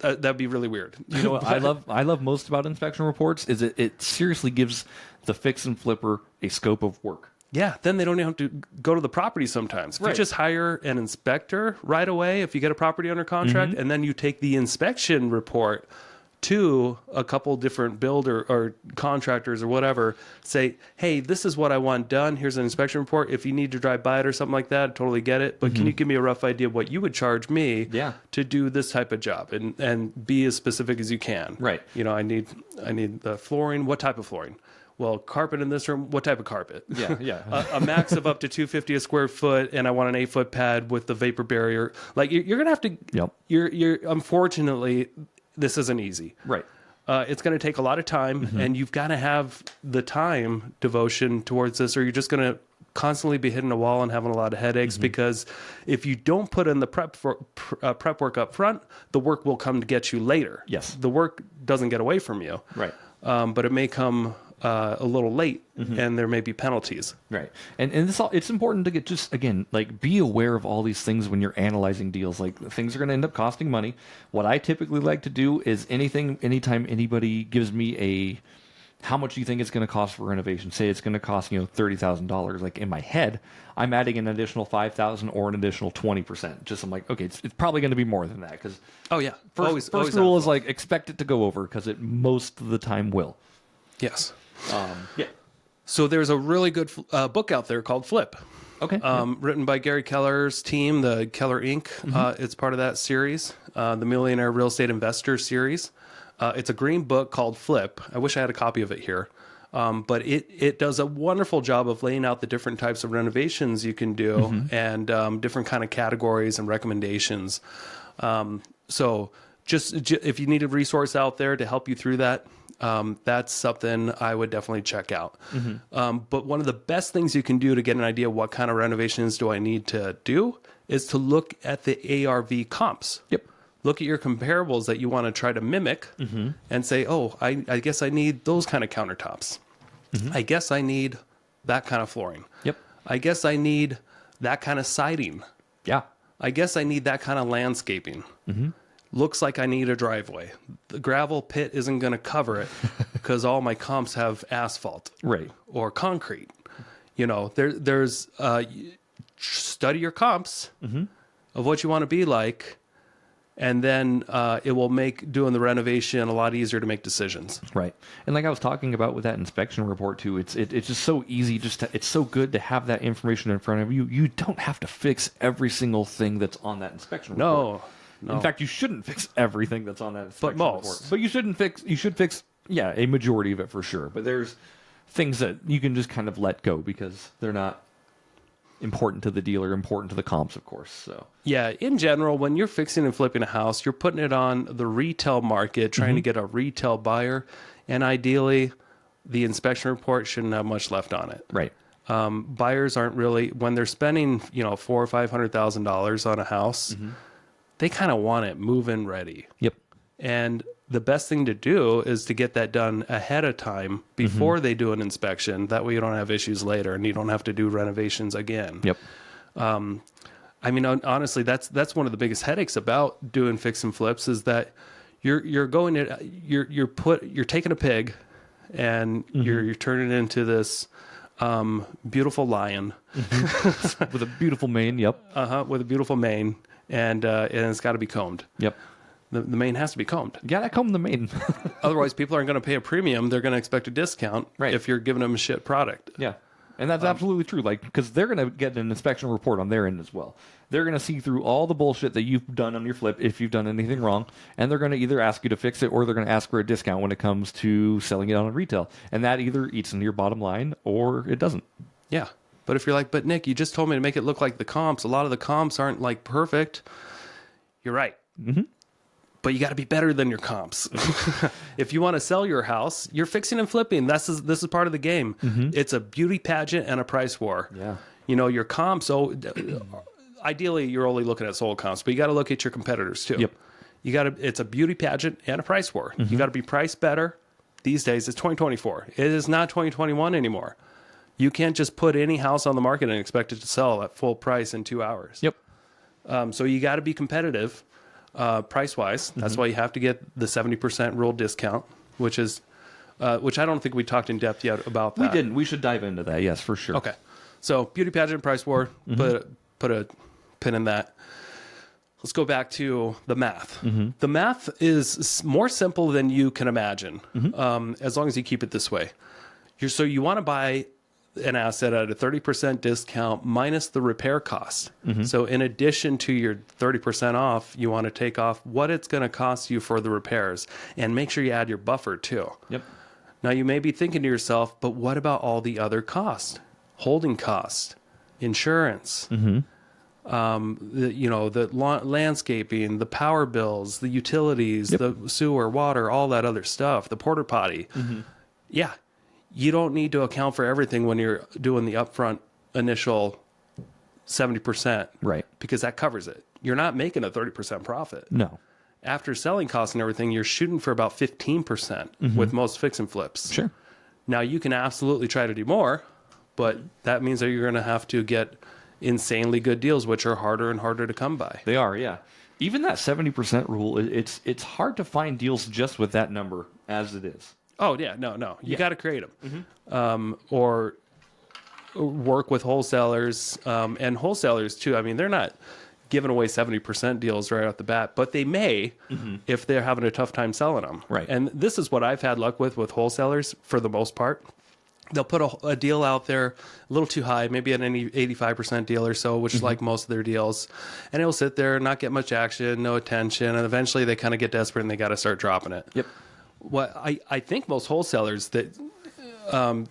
[SPEAKER 1] that'd be really weird.
[SPEAKER 2] You know what I love most about inspection reports is it seriously gives the fix and flipper a scope of work.
[SPEAKER 1] Yeah, then they don't even have to go to the property sometimes. If you just hire an inspector right away, if you get a property under contract, and then you take the inspection report to a couple different builder or contractors or whatever, say, hey, this is what I want done. Here's an inspection report. If you need to drive by it or something like that, I totally get it. But can you give me a rough idea of what you would charge me to do this type of job, and be as specific as you can?
[SPEAKER 2] Right.
[SPEAKER 1] I need the flooring. What type of flooring? Well, carpet in this room, what type of carpet?
[SPEAKER 2] Yeah.
[SPEAKER 1] a max of up to $250 a square foot, and I want an 8-foot pad with the vapor barrier. You're going to have to, you're unfortunately, this isn't easy.
[SPEAKER 2] Right.
[SPEAKER 1] It's going to take a lot of time, and you've got to have the time devotion towards this, or you're just going to constantly be hitting a wall and having a lot of headaches, because if you don't put in the prep work up front, the work will come to get you later.
[SPEAKER 2] Yes.
[SPEAKER 1] The work doesn't get away from you.
[SPEAKER 2] Right.
[SPEAKER 1] But it may come a little late, and there may be penalties.
[SPEAKER 2] Right. And it's important to be aware of all these things when you're analyzing deals. Things are going to end up costing money. What I typically like to do is anytime anybody gives me how much do you think it's going to cost for renovation? Say it's going to cost, $30,000. In my head, I'm adding an additional $5,000 or an additional 20%. I'm like, okay, it's probably going to be more than that, because
[SPEAKER 1] First
[SPEAKER 2] rule is expect it to go over, because it most of the time will.
[SPEAKER 1] Yes. So there's a really good book out there called Flip.
[SPEAKER 2] Okay.
[SPEAKER 1] Written by Gary Keller's team, the Keller Inc. It's part of that series, the Millionaire Real Estate Investor series. It's a green book called Flip. I wish I had a copy of it here. But it does a wonderful job of laying out the different types of renovations you can do, and different kind of categories and recommendations. So just if you need a resource out there to help you through that, that's something I would definitely check out. But one of the best things you can do to get an idea of what kind of renovations do I need to do is to look at the ARV comps.
[SPEAKER 2] Yep.
[SPEAKER 1] Look at your comparables that you want to try to mimic, and say, oh, I guess I need those kind of countertops. I guess I need that kind of flooring.
[SPEAKER 2] Yep.
[SPEAKER 1] I guess I need that kind of siding.
[SPEAKER 2] Yeah.
[SPEAKER 1] I guess I need that kind of landscaping. Looks like I need a driveway. The gravel pit isn't going to cover it because all my comps have asphalt,
[SPEAKER 2] Right.
[SPEAKER 1] or concrete. There's study your comps of what you want to be like, and then it will make doing the renovation a lot easier to make decisions.
[SPEAKER 2] Right. And like I was talking about with that inspection report too, it's just so easy. It's so good to have that information in front of you. You don't have to fix every single thing that's on that inspection report.
[SPEAKER 1] No.
[SPEAKER 2] In fact, you shouldn't fix everything that's on that inspection
[SPEAKER 1] most.
[SPEAKER 2] report. But you should fix a majority of it for sure. But there's things that you can just kind of let go because they're not important to the dealer, important to the comps, of course. So
[SPEAKER 1] yeah, in general, when you're fixing and flipping a house, you're putting it on the retail market, trying to get a retail buyer, and ideally, the inspection report shouldn't have much left on it.
[SPEAKER 2] Right.
[SPEAKER 1] Buyers aren't really, when they're spending $400,000 or $500,000 on a house, they kind of want it move-in ready.
[SPEAKER 2] Yep.
[SPEAKER 1] And the best thing to do is to get that done ahead of time before they do an inspection. That way you don't have issues later and you don't have to do renovations again.
[SPEAKER 2] Yep.
[SPEAKER 1] Honestly, that's one of the biggest headaches about doing fix and flips is that you're taking a pig and you're turning it into this beautiful lion
[SPEAKER 2] With a beautiful mane. Yep.
[SPEAKER 1] with a beautiful mane, and it's got to be combed.
[SPEAKER 2] Yep.
[SPEAKER 1] The mane has to be combed.
[SPEAKER 2] You gotta comb the mane.
[SPEAKER 1] Otherwise, people aren't going to pay a premium. They're going to expect a discount if you're giving them a shit product.
[SPEAKER 2] Yeah. And that's absolutely true. Because they're going to get an inspection report on their end as well. They're going to see through all the bullshit that you've done on your flip if you've done anything wrong. And they're going to either ask you to fix it or they're going to ask for a discount when it comes to selling it on retail. And that either eats into your bottom line or it doesn't.
[SPEAKER 1] Yeah. But if you're like, but Nick, you just told me to make it look like the comps. A lot of the comps aren't like perfect. You're right. But you got to be better than your comps. If you want to sell your house, you're fixing and flipping. This is part of the game. It's a beauty pageant and a price war.
[SPEAKER 2] Yeah.
[SPEAKER 1] You know, your comps, ideally you're only looking at sold comps, but you got to look at your competitors too.
[SPEAKER 2] Yep.
[SPEAKER 1] It's a beauty pageant and a price war. You got to be priced better. These days it's 2024. It is not 2021 anymore. You can't just put any house on the market and expect it to sell at full price in 2 hours.
[SPEAKER 2] Yep.
[SPEAKER 1] So you got to be competitive price-wise. That's why you have to get the 70% rule discount, which I don't think we talked in depth yet about that.
[SPEAKER 2] We didn't. We should dive into that. Yes, for sure.
[SPEAKER 1] Okay. So beauty pageant, price war, put a pin in that. Let's go back to the math. The math is more simple than you can imagine, as long as you keep it this way. So you want to buy an asset at a 30% discount minus the repair cost. So in addition to your 30% off, you want to take off what it's going to cost you for the repairs, and make sure you add your buffer too.
[SPEAKER 2] Yep.
[SPEAKER 1] Now you may be thinking to yourself, but what about all the other costs? Holding costs, insurance, the landscaping, the power bills, the utilities, the sewer, water, all that other stuff, the porta potty. Yeah. You don't need to account for everything when you're doing the upfront initial 70%.
[SPEAKER 2] Right.
[SPEAKER 1] Because that covers it. You're not making a 30% profit.
[SPEAKER 2] No.
[SPEAKER 1] After selling costs and everything, you're shooting for about 15% with most fix and flips.
[SPEAKER 2] Sure.
[SPEAKER 1] Now, you can absolutely try to do more, but that means that you're going to have to get insanely good deals, which are harder and harder to come by.
[SPEAKER 2] They are, yeah. Even that 70% rule, it's hard to find deals just with that number as it is.
[SPEAKER 1] Oh, yeah. No. You got to create them. Or work with wholesalers, and wholesalers too. I mean, they're not giving away 70% deals right off the bat, but they may if they're having a tough time selling them.
[SPEAKER 2] Right.
[SPEAKER 1] And this is what I've had luck with wholesalers for the most part. They'll put a deal out there a little too high, maybe at any 85% deal or so, which is like most of their deals. And it'll sit there and not get much action, no attention. And eventually they kind of get desperate and they got to start dropping it.
[SPEAKER 2] Yep.
[SPEAKER 1] What I think most wholesalers that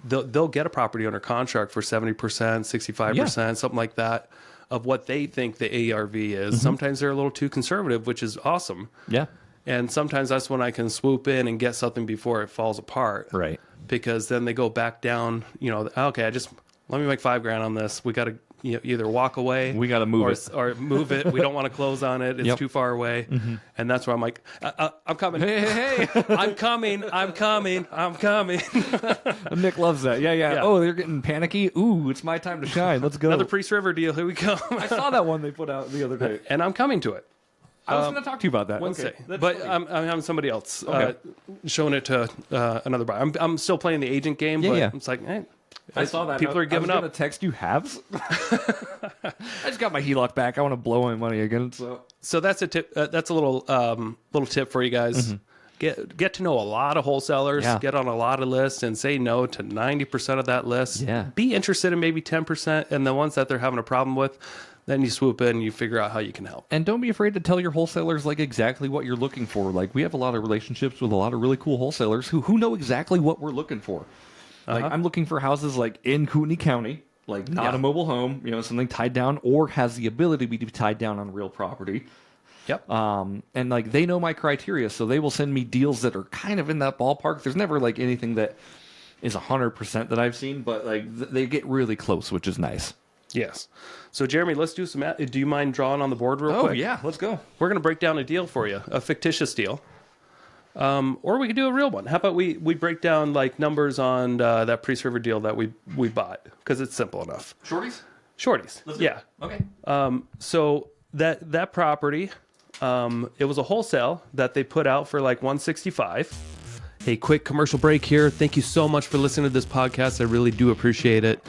[SPEAKER 1] they'll get a property under contract for 70%, 65%, something like that of what they think the ARV is. Sometimes they're a little too conservative, which is awesome.
[SPEAKER 2] Yeah.
[SPEAKER 1] And sometimes that's when I can swoop in and get something before it falls apart.
[SPEAKER 2] Right.
[SPEAKER 1] Because then they go back down, okay, let me make $5,000 on this. We got to either walk away.
[SPEAKER 2] We got to move it.
[SPEAKER 1] Or move it. We don't want to close on it. It's too far away. And that's where I'm like, I'm coming.
[SPEAKER 2] Hey.
[SPEAKER 1] I'm coming.
[SPEAKER 2] Nick loves that. Yeah. Oh, they're getting panicky. Ooh, it's my time to shine. Let's go.
[SPEAKER 1] Another Priest River deal. Here we go.
[SPEAKER 2] I saw that one they put out the other day.
[SPEAKER 1] And I'm coming to it.
[SPEAKER 2] I was going to talk to you about that.
[SPEAKER 1] Wednesday.
[SPEAKER 2] Okay. That's
[SPEAKER 1] But
[SPEAKER 2] funny.
[SPEAKER 1] I'm having somebody else
[SPEAKER 2] Okay.
[SPEAKER 1] showing it to another buyer. I'm still playing the agent game, but it's like, hey,
[SPEAKER 2] I saw that.
[SPEAKER 1] People are giving
[SPEAKER 2] I was
[SPEAKER 1] up.
[SPEAKER 2] going to text you halves. I just got my HELOC back. I want to blow my money again.
[SPEAKER 1] So that's a tip. That's a little tip for you guys. Get to know a lot of wholesalers.
[SPEAKER 2] Yeah.
[SPEAKER 1] Get on a lot of lists and say no to 90% of that list.
[SPEAKER 2] Yeah.
[SPEAKER 1] Be interested in maybe 10%, and the ones that they're having a problem with, then you swoop in and you figure out how you can help.
[SPEAKER 2] And don't be afraid to tell your wholesalers exactly what you're looking for. We have a lot of relationships with a lot of really cool wholesalers who know exactly what we're looking for. I'm looking for houses in Kootenai County, not a mobile home, something tied down or has the ability to be tied down on real property.
[SPEAKER 1] Yep.
[SPEAKER 2] And they know my criteria, so they will send me deals that are kind of in that ballpark. There's never anything that is 100% that I've seen, but they get really close, which is nice.
[SPEAKER 1] Yes. So Jeremy, let's do some. Do you mind drawing on the board real quick?
[SPEAKER 2] Oh yeah, let's go.
[SPEAKER 1] We're going to break down a deal for you, a fictitious deal. Or we could do a real one. How about we break down numbers on that Priest River deal that we bought, because it's simple enough. Shorties. Yeah.
[SPEAKER 2] Okay.
[SPEAKER 1] So that property, it was a wholesale that they put out for $165. A quick commercial break here. Thank you so much for listening to this podcast. I really do appreciate it.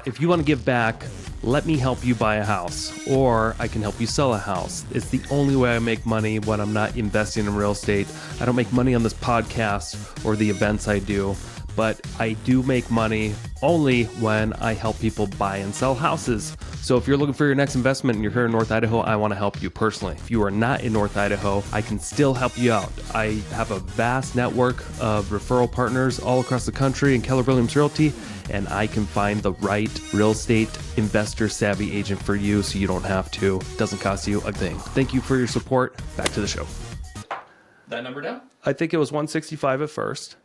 [SPEAKER 1] If you want to give back, let me help you buy a house, or I can help you sell a house. It's the only way I make money when I'm not investing in real estate. I don't make money on this podcast or the events I do, but I do make money only when I help people buy and sell houses. So if you're looking for your next investment and you're here in North Idaho, I want to help you personally. If you are not in North Idaho, I can still help you out. I have a vast network of referral partners all across the country in Keller Williams Realty, and I can find the right real estate investor savvy agent for you so you don't have to. It doesn't cost you a thing. Thank you for your support. Back to the show.
[SPEAKER 2] That number down?
[SPEAKER 1] I think it was 165 at first,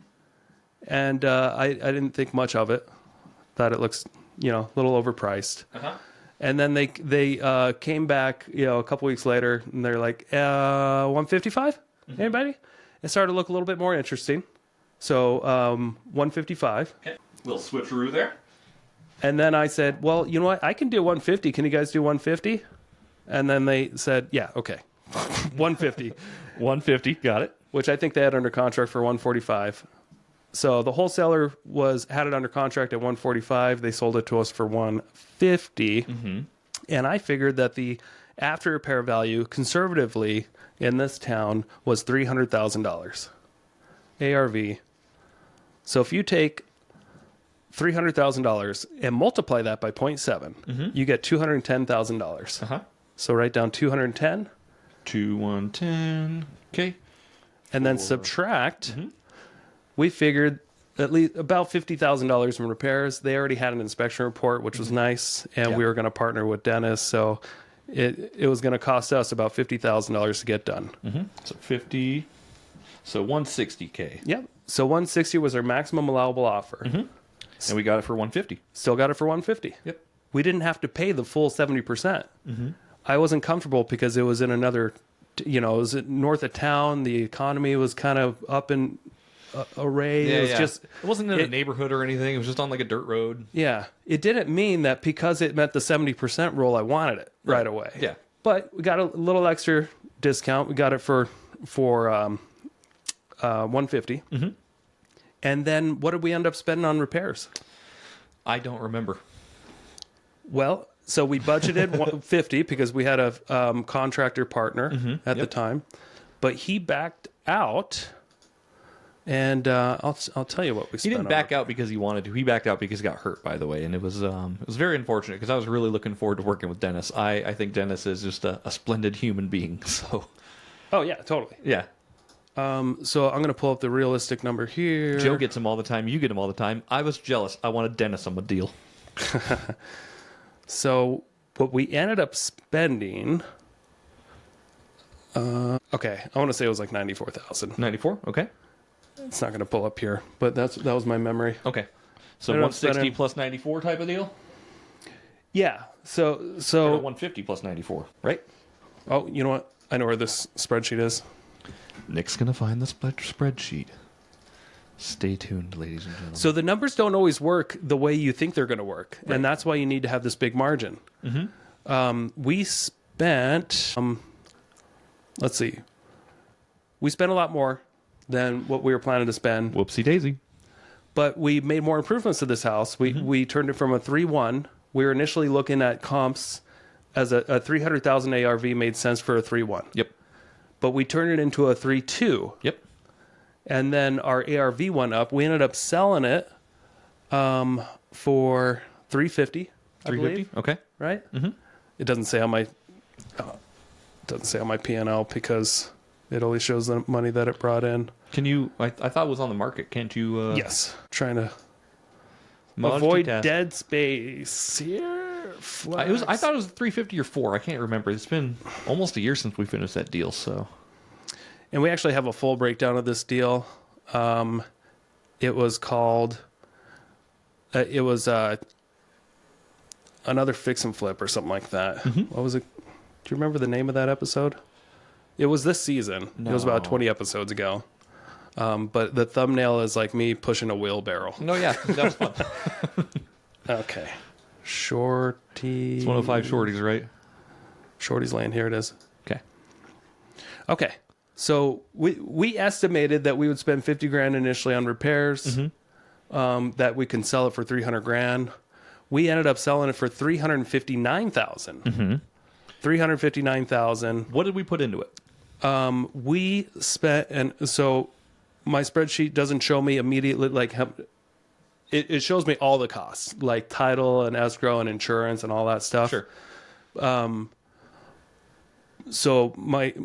[SPEAKER 1] and I didn't think much of it. Thought it looks, a little overpriced. And then they came back, a couple weeks later, and they're like, 155? Anybody? It started to look a little bit more interesting. So 155.
[SPEAKER 2] Okay. Little switcheroo there.
[SPEAKER 1] And then I said, well, you know what? I can do 150. Can you guys do 150? And then they said, yeah, okay. 150.
[SPEAKER 2] 150, got it.
[SPEAKER 1] Which I think they had under contract for 145. So the wholesaler had it under contract at 145. They sold it to us for 150. And I figured that the after repair value conservatively in this town was $300,000 ARV. So if you take $300,000 and multiply that by 0.7, you get $210,000. So write down 210.
[SPEAKER 2] 110. Okay.
[SPEAKER 1] And then subtract. We figured at least about $50,000 in repairs. They already had an inspection report, which was nice, and we were going to partner with Dennis, so it was going to cost us about $50,000 to get done.
[SPEAKER 2] So 50. So 160K.
[SPEAKER 1] Yep. So 160 was our maximum allowable offer.
[SPEAKER 2] And we got it for 150.
[SPEAKER 1] Still got it for 150.
[SPEAKER 2] Yep.
[SPEAKER 1] We didn't have to pay the full 70%. I wasn't comfortable because it was in another, it was north of town. The economy was kind of up in array. It was just,
[SPEAKER 2] it wasn't in a neighborhood or anything. It was just on like a dirt road.
[SPEAKER 1] Yeah. It didn't mean that because it met the 70% rule, I wanted it right away.
[SPEAKER 2] Yeah.
[SPEAKER 1] But we got a little extra discount. We got it for 150. And then what did we end up spending on repairs?
[SPEAKER 2] I don't remember.
[SPEAKER 1] Well, so we budgeted 150 because we had a contractor partner at the time, but he backed out. And I'll tell you what we spent.
[SPEAKER 2] He didn't back out because he wanted to. He backed out because he got hurt, by the way, and it was very unfortunate because I was really looking forward to working with Dennis. I think Dennis is just a splendid human being. So.
[SPEAKER 1] Oh yeah, totally.
[SPEAKER 2] Yeah.
[SPEAKER 1] So I'm gonna pull up the realistic number here.
[SPEAKER 2] Joe gets him all the time. You get him all the time. I was jealous. I wanted Dennis on the deal.
[SPEAKER 1] So what we ended up spending. Okay, I want to say it was like 94,000.
[SPEAKER 2] 94. Okay.
[SPEAKER 1] It's not going to pull up here, but that was my memory.
[SPEAKER 2] Okay. So 160 plus 94 type of deal?
[SPEAKER 1] Yeah. So
[SPEAKER 2] 150 plus 94, right?
[SPEAKER 1] Oh, you know what? I know where this spreadsheet is.
[SPEAKER 2] Nick's going to find the spreadsheet. Stay tuned, ladies and gentlemen.
[SPEAKER 1] So the numbers don't always work the way you think they're going to work, and that's why you need to have this big margin. We spent, let's see, we spent a lot more than what we were planning to spend.
[SPEAKER 2] Whoopsie daisy.
[SPEAKER 1] But we made more improvements to this house. We turned it from a 3.1. We were initially looking at comps as a 300,000 ARV made sense for a 3.1.
[SPEAKER 2] Yep.
[SPEAKER 1] But we turned it into a 3.2.
[SPEAKER 2] Yep.
[SPEAKER 1] And then our ARV went up. We ended up selling it for 350.
[SPEAKER 2] 350. Okay.
[SPEAKER 1] Right? It doesn't say on my P&L because it only shows the money that it brought in.
[SPEAKER 2] Can you? I thought it was on the market. Can't you?
[SPEAKER 1] Yes. Trying to avoid dead space here.
[SPEAKER 2] I thought it was 350 or 4. I can't remember. It's been almost a year since we finished that deal. So.
[SPEAKER 1] And we actually have a full breakdown of this deal. It was called. It was another fix and flip or something like that. What was it? Do you remember the name of that episode? It was this season. No. It was about 20 episodes ago. But the thumbnail is like me pushing a wheelbarrow.
[SPEAKER 2] No, yeah, that was fun.
[SPEAKER 1] Okay. Shorty.
[SPEAKER 2] It's 105 Shorties, right?
[SPEAKER 1] Shorty's Lane. Here it is.
[SPEAKER 2] Okay.
[SPEAKER 1] Okay. So we estimated that we would spend $50,000 initially on repairs, that we can sell it for $300,000. We ended up selling it for $359,000. $359,000.
[SPEAKER 2] What did we put into it?
[SPEAKER 1] We spent, and so my spreadsheet doesn't show me immediately like it shows me all the costs, like title and escrow and insurance and all that stuff.
[SPEAKER 2] Sure.
[SPEAKER 1] So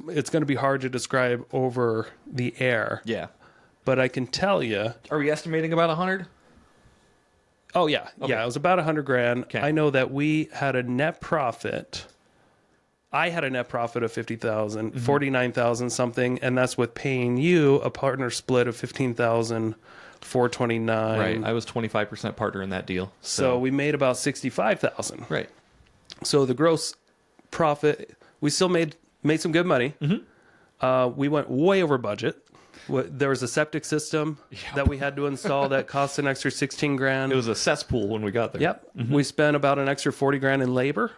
[SPEAKER 1] it's going to be hard to describe over the air.
[SPEAKER 2] Yeah.
[SPEAKER 1] But I can tell you.
[SPEAKER 2] Are we estimating about 100?
[SPEAKER 1] Oh yeah, yeah. It was about $100,000.
[SPEAKER 2] Okay.
[SPEAKER 1] I know that we had a net profit. I had a net profit of 50,000, 49,000 something, and that's with paying you a partner split of 15,429.
[SPEAKER 2] Right. I was 25% partner in that deal.
[SPEAKER 1] So we made about 65,000.
[SPEAKER 2] Right.
[SPEAKER 1] So the gross profit, we still made some good money. We went way over budget. There was a septic system that we had to install that cost an extra 16 grand.
[SPEAKER 2] It was a cesspool when we got there.
[SPEAKER 1] Yep. We spent about an extra 40 grand in labor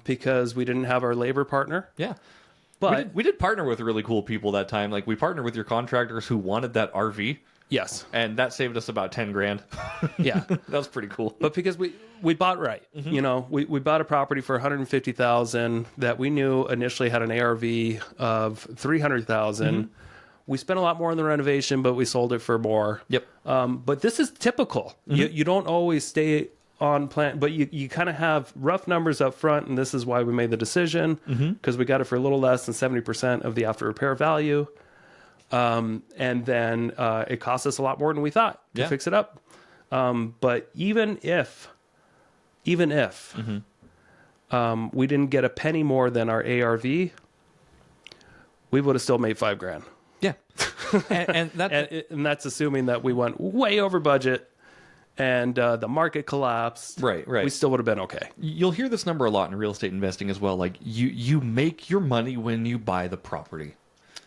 [SPEAKER 1] because we didn't have our labor partner.
[SPEAKER 2] Yeah.
[SPEAKER 1] But
[SPEAKER 2] we did partner with really cool people that time. Like we partnered with your contractors who wanted that RV.
[SPEAKER 1] yes.
[SPEAKER 2] And that saved us about 10 grand.
[SPEAKER 1] Yeah.
[SPEAKER 2] That was pretty cool.
[SPEAKER 1] But because we bought right, you know, we bought a property for 150,000 that we knew initially had an ARV of 300,000. We spent a lot more on the renovation, but we sold it for more.
[SPEAKER 2] Yep.
[SPEAKER 1] But this is typical. You don't always stay on plan, but you kind of have rough numbers up front, and this is why we made the decision, because we got it for a little less than 70% of the after repair value. And then it cost us a lot more than we thought to fix it up. But even if we didn't get a penny more than our ARV, we would have still made $5,000.
[SPEAKER 2] Yeah. and
[SPEAKER 1] that's assuming that we went way over budget and the market collapsed.
[SPEAKER 2] Right.
[SPEAKER 1] We still would have been okay.
[SPEAKER 2] You'll hear this number a lot in real estate investing as well. Like you make your money when you buy the property.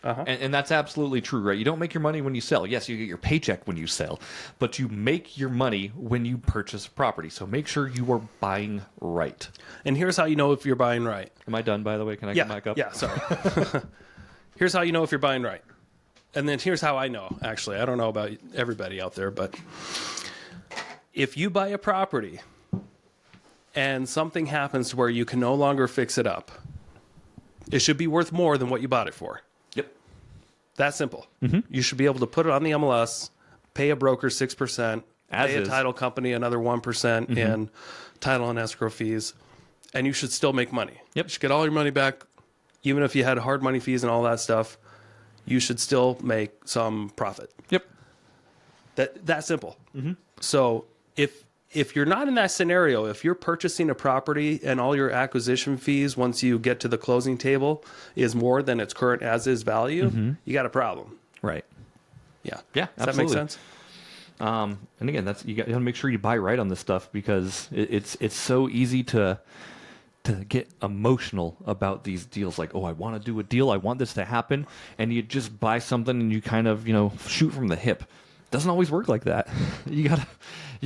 [SPEAKER 2] And that's absolutely true, right? You don't make your money when you sell. Yes, you get your paycheck when you sell, but you make your money when you purchase property. So make sure you are buying right.
[SPEAKER 1] And here's how you know if you're buying right.
[SPEAKER 2] Am I done, by the way? Can I come back up?
[SPEAKER 1] Yeah, sorry. Here's how you know if you're buying right. And then here's how I know, actually. I don't know about everybody out there, but if you buy a property and something happens where you can no longer fix it up, it should be worth more than what you bought it for.
[SPEAKER 2] Yep.
[SPEAKER 1] That simple. You should be able to put it on the MLS, pay a broker 6%, pay a title company another 1% in title and escrow fees, and you should still make money.
[SPEAKER 2] Yep.
[SPEAKER 1] You should get all your money back, even if you had hard money fees and all that stuff. You should still make some profit.
[SPEAKER 2] Yep.
[SPEAKER 1] That simple. So if you're not in that scenario, if you're purchasing a property and all your acquisition fees once you get to the closing table is more than its current as is value, you got a problem.
[SPEAKER 2] Right.
[SPEAKER 1] Yeah.
[SPEAKER 2] Yeah.
[SPEAKER 1] Does that make sense?
[SPEAKER 2] And again, you got to make sure you buy right on this stuff because it's so easy to get emotional about these deals. Like, oh, I want to do a deal. I want this to happen. And you just buy something and you kind of, shoot from the hip. Doesn't always work like that. You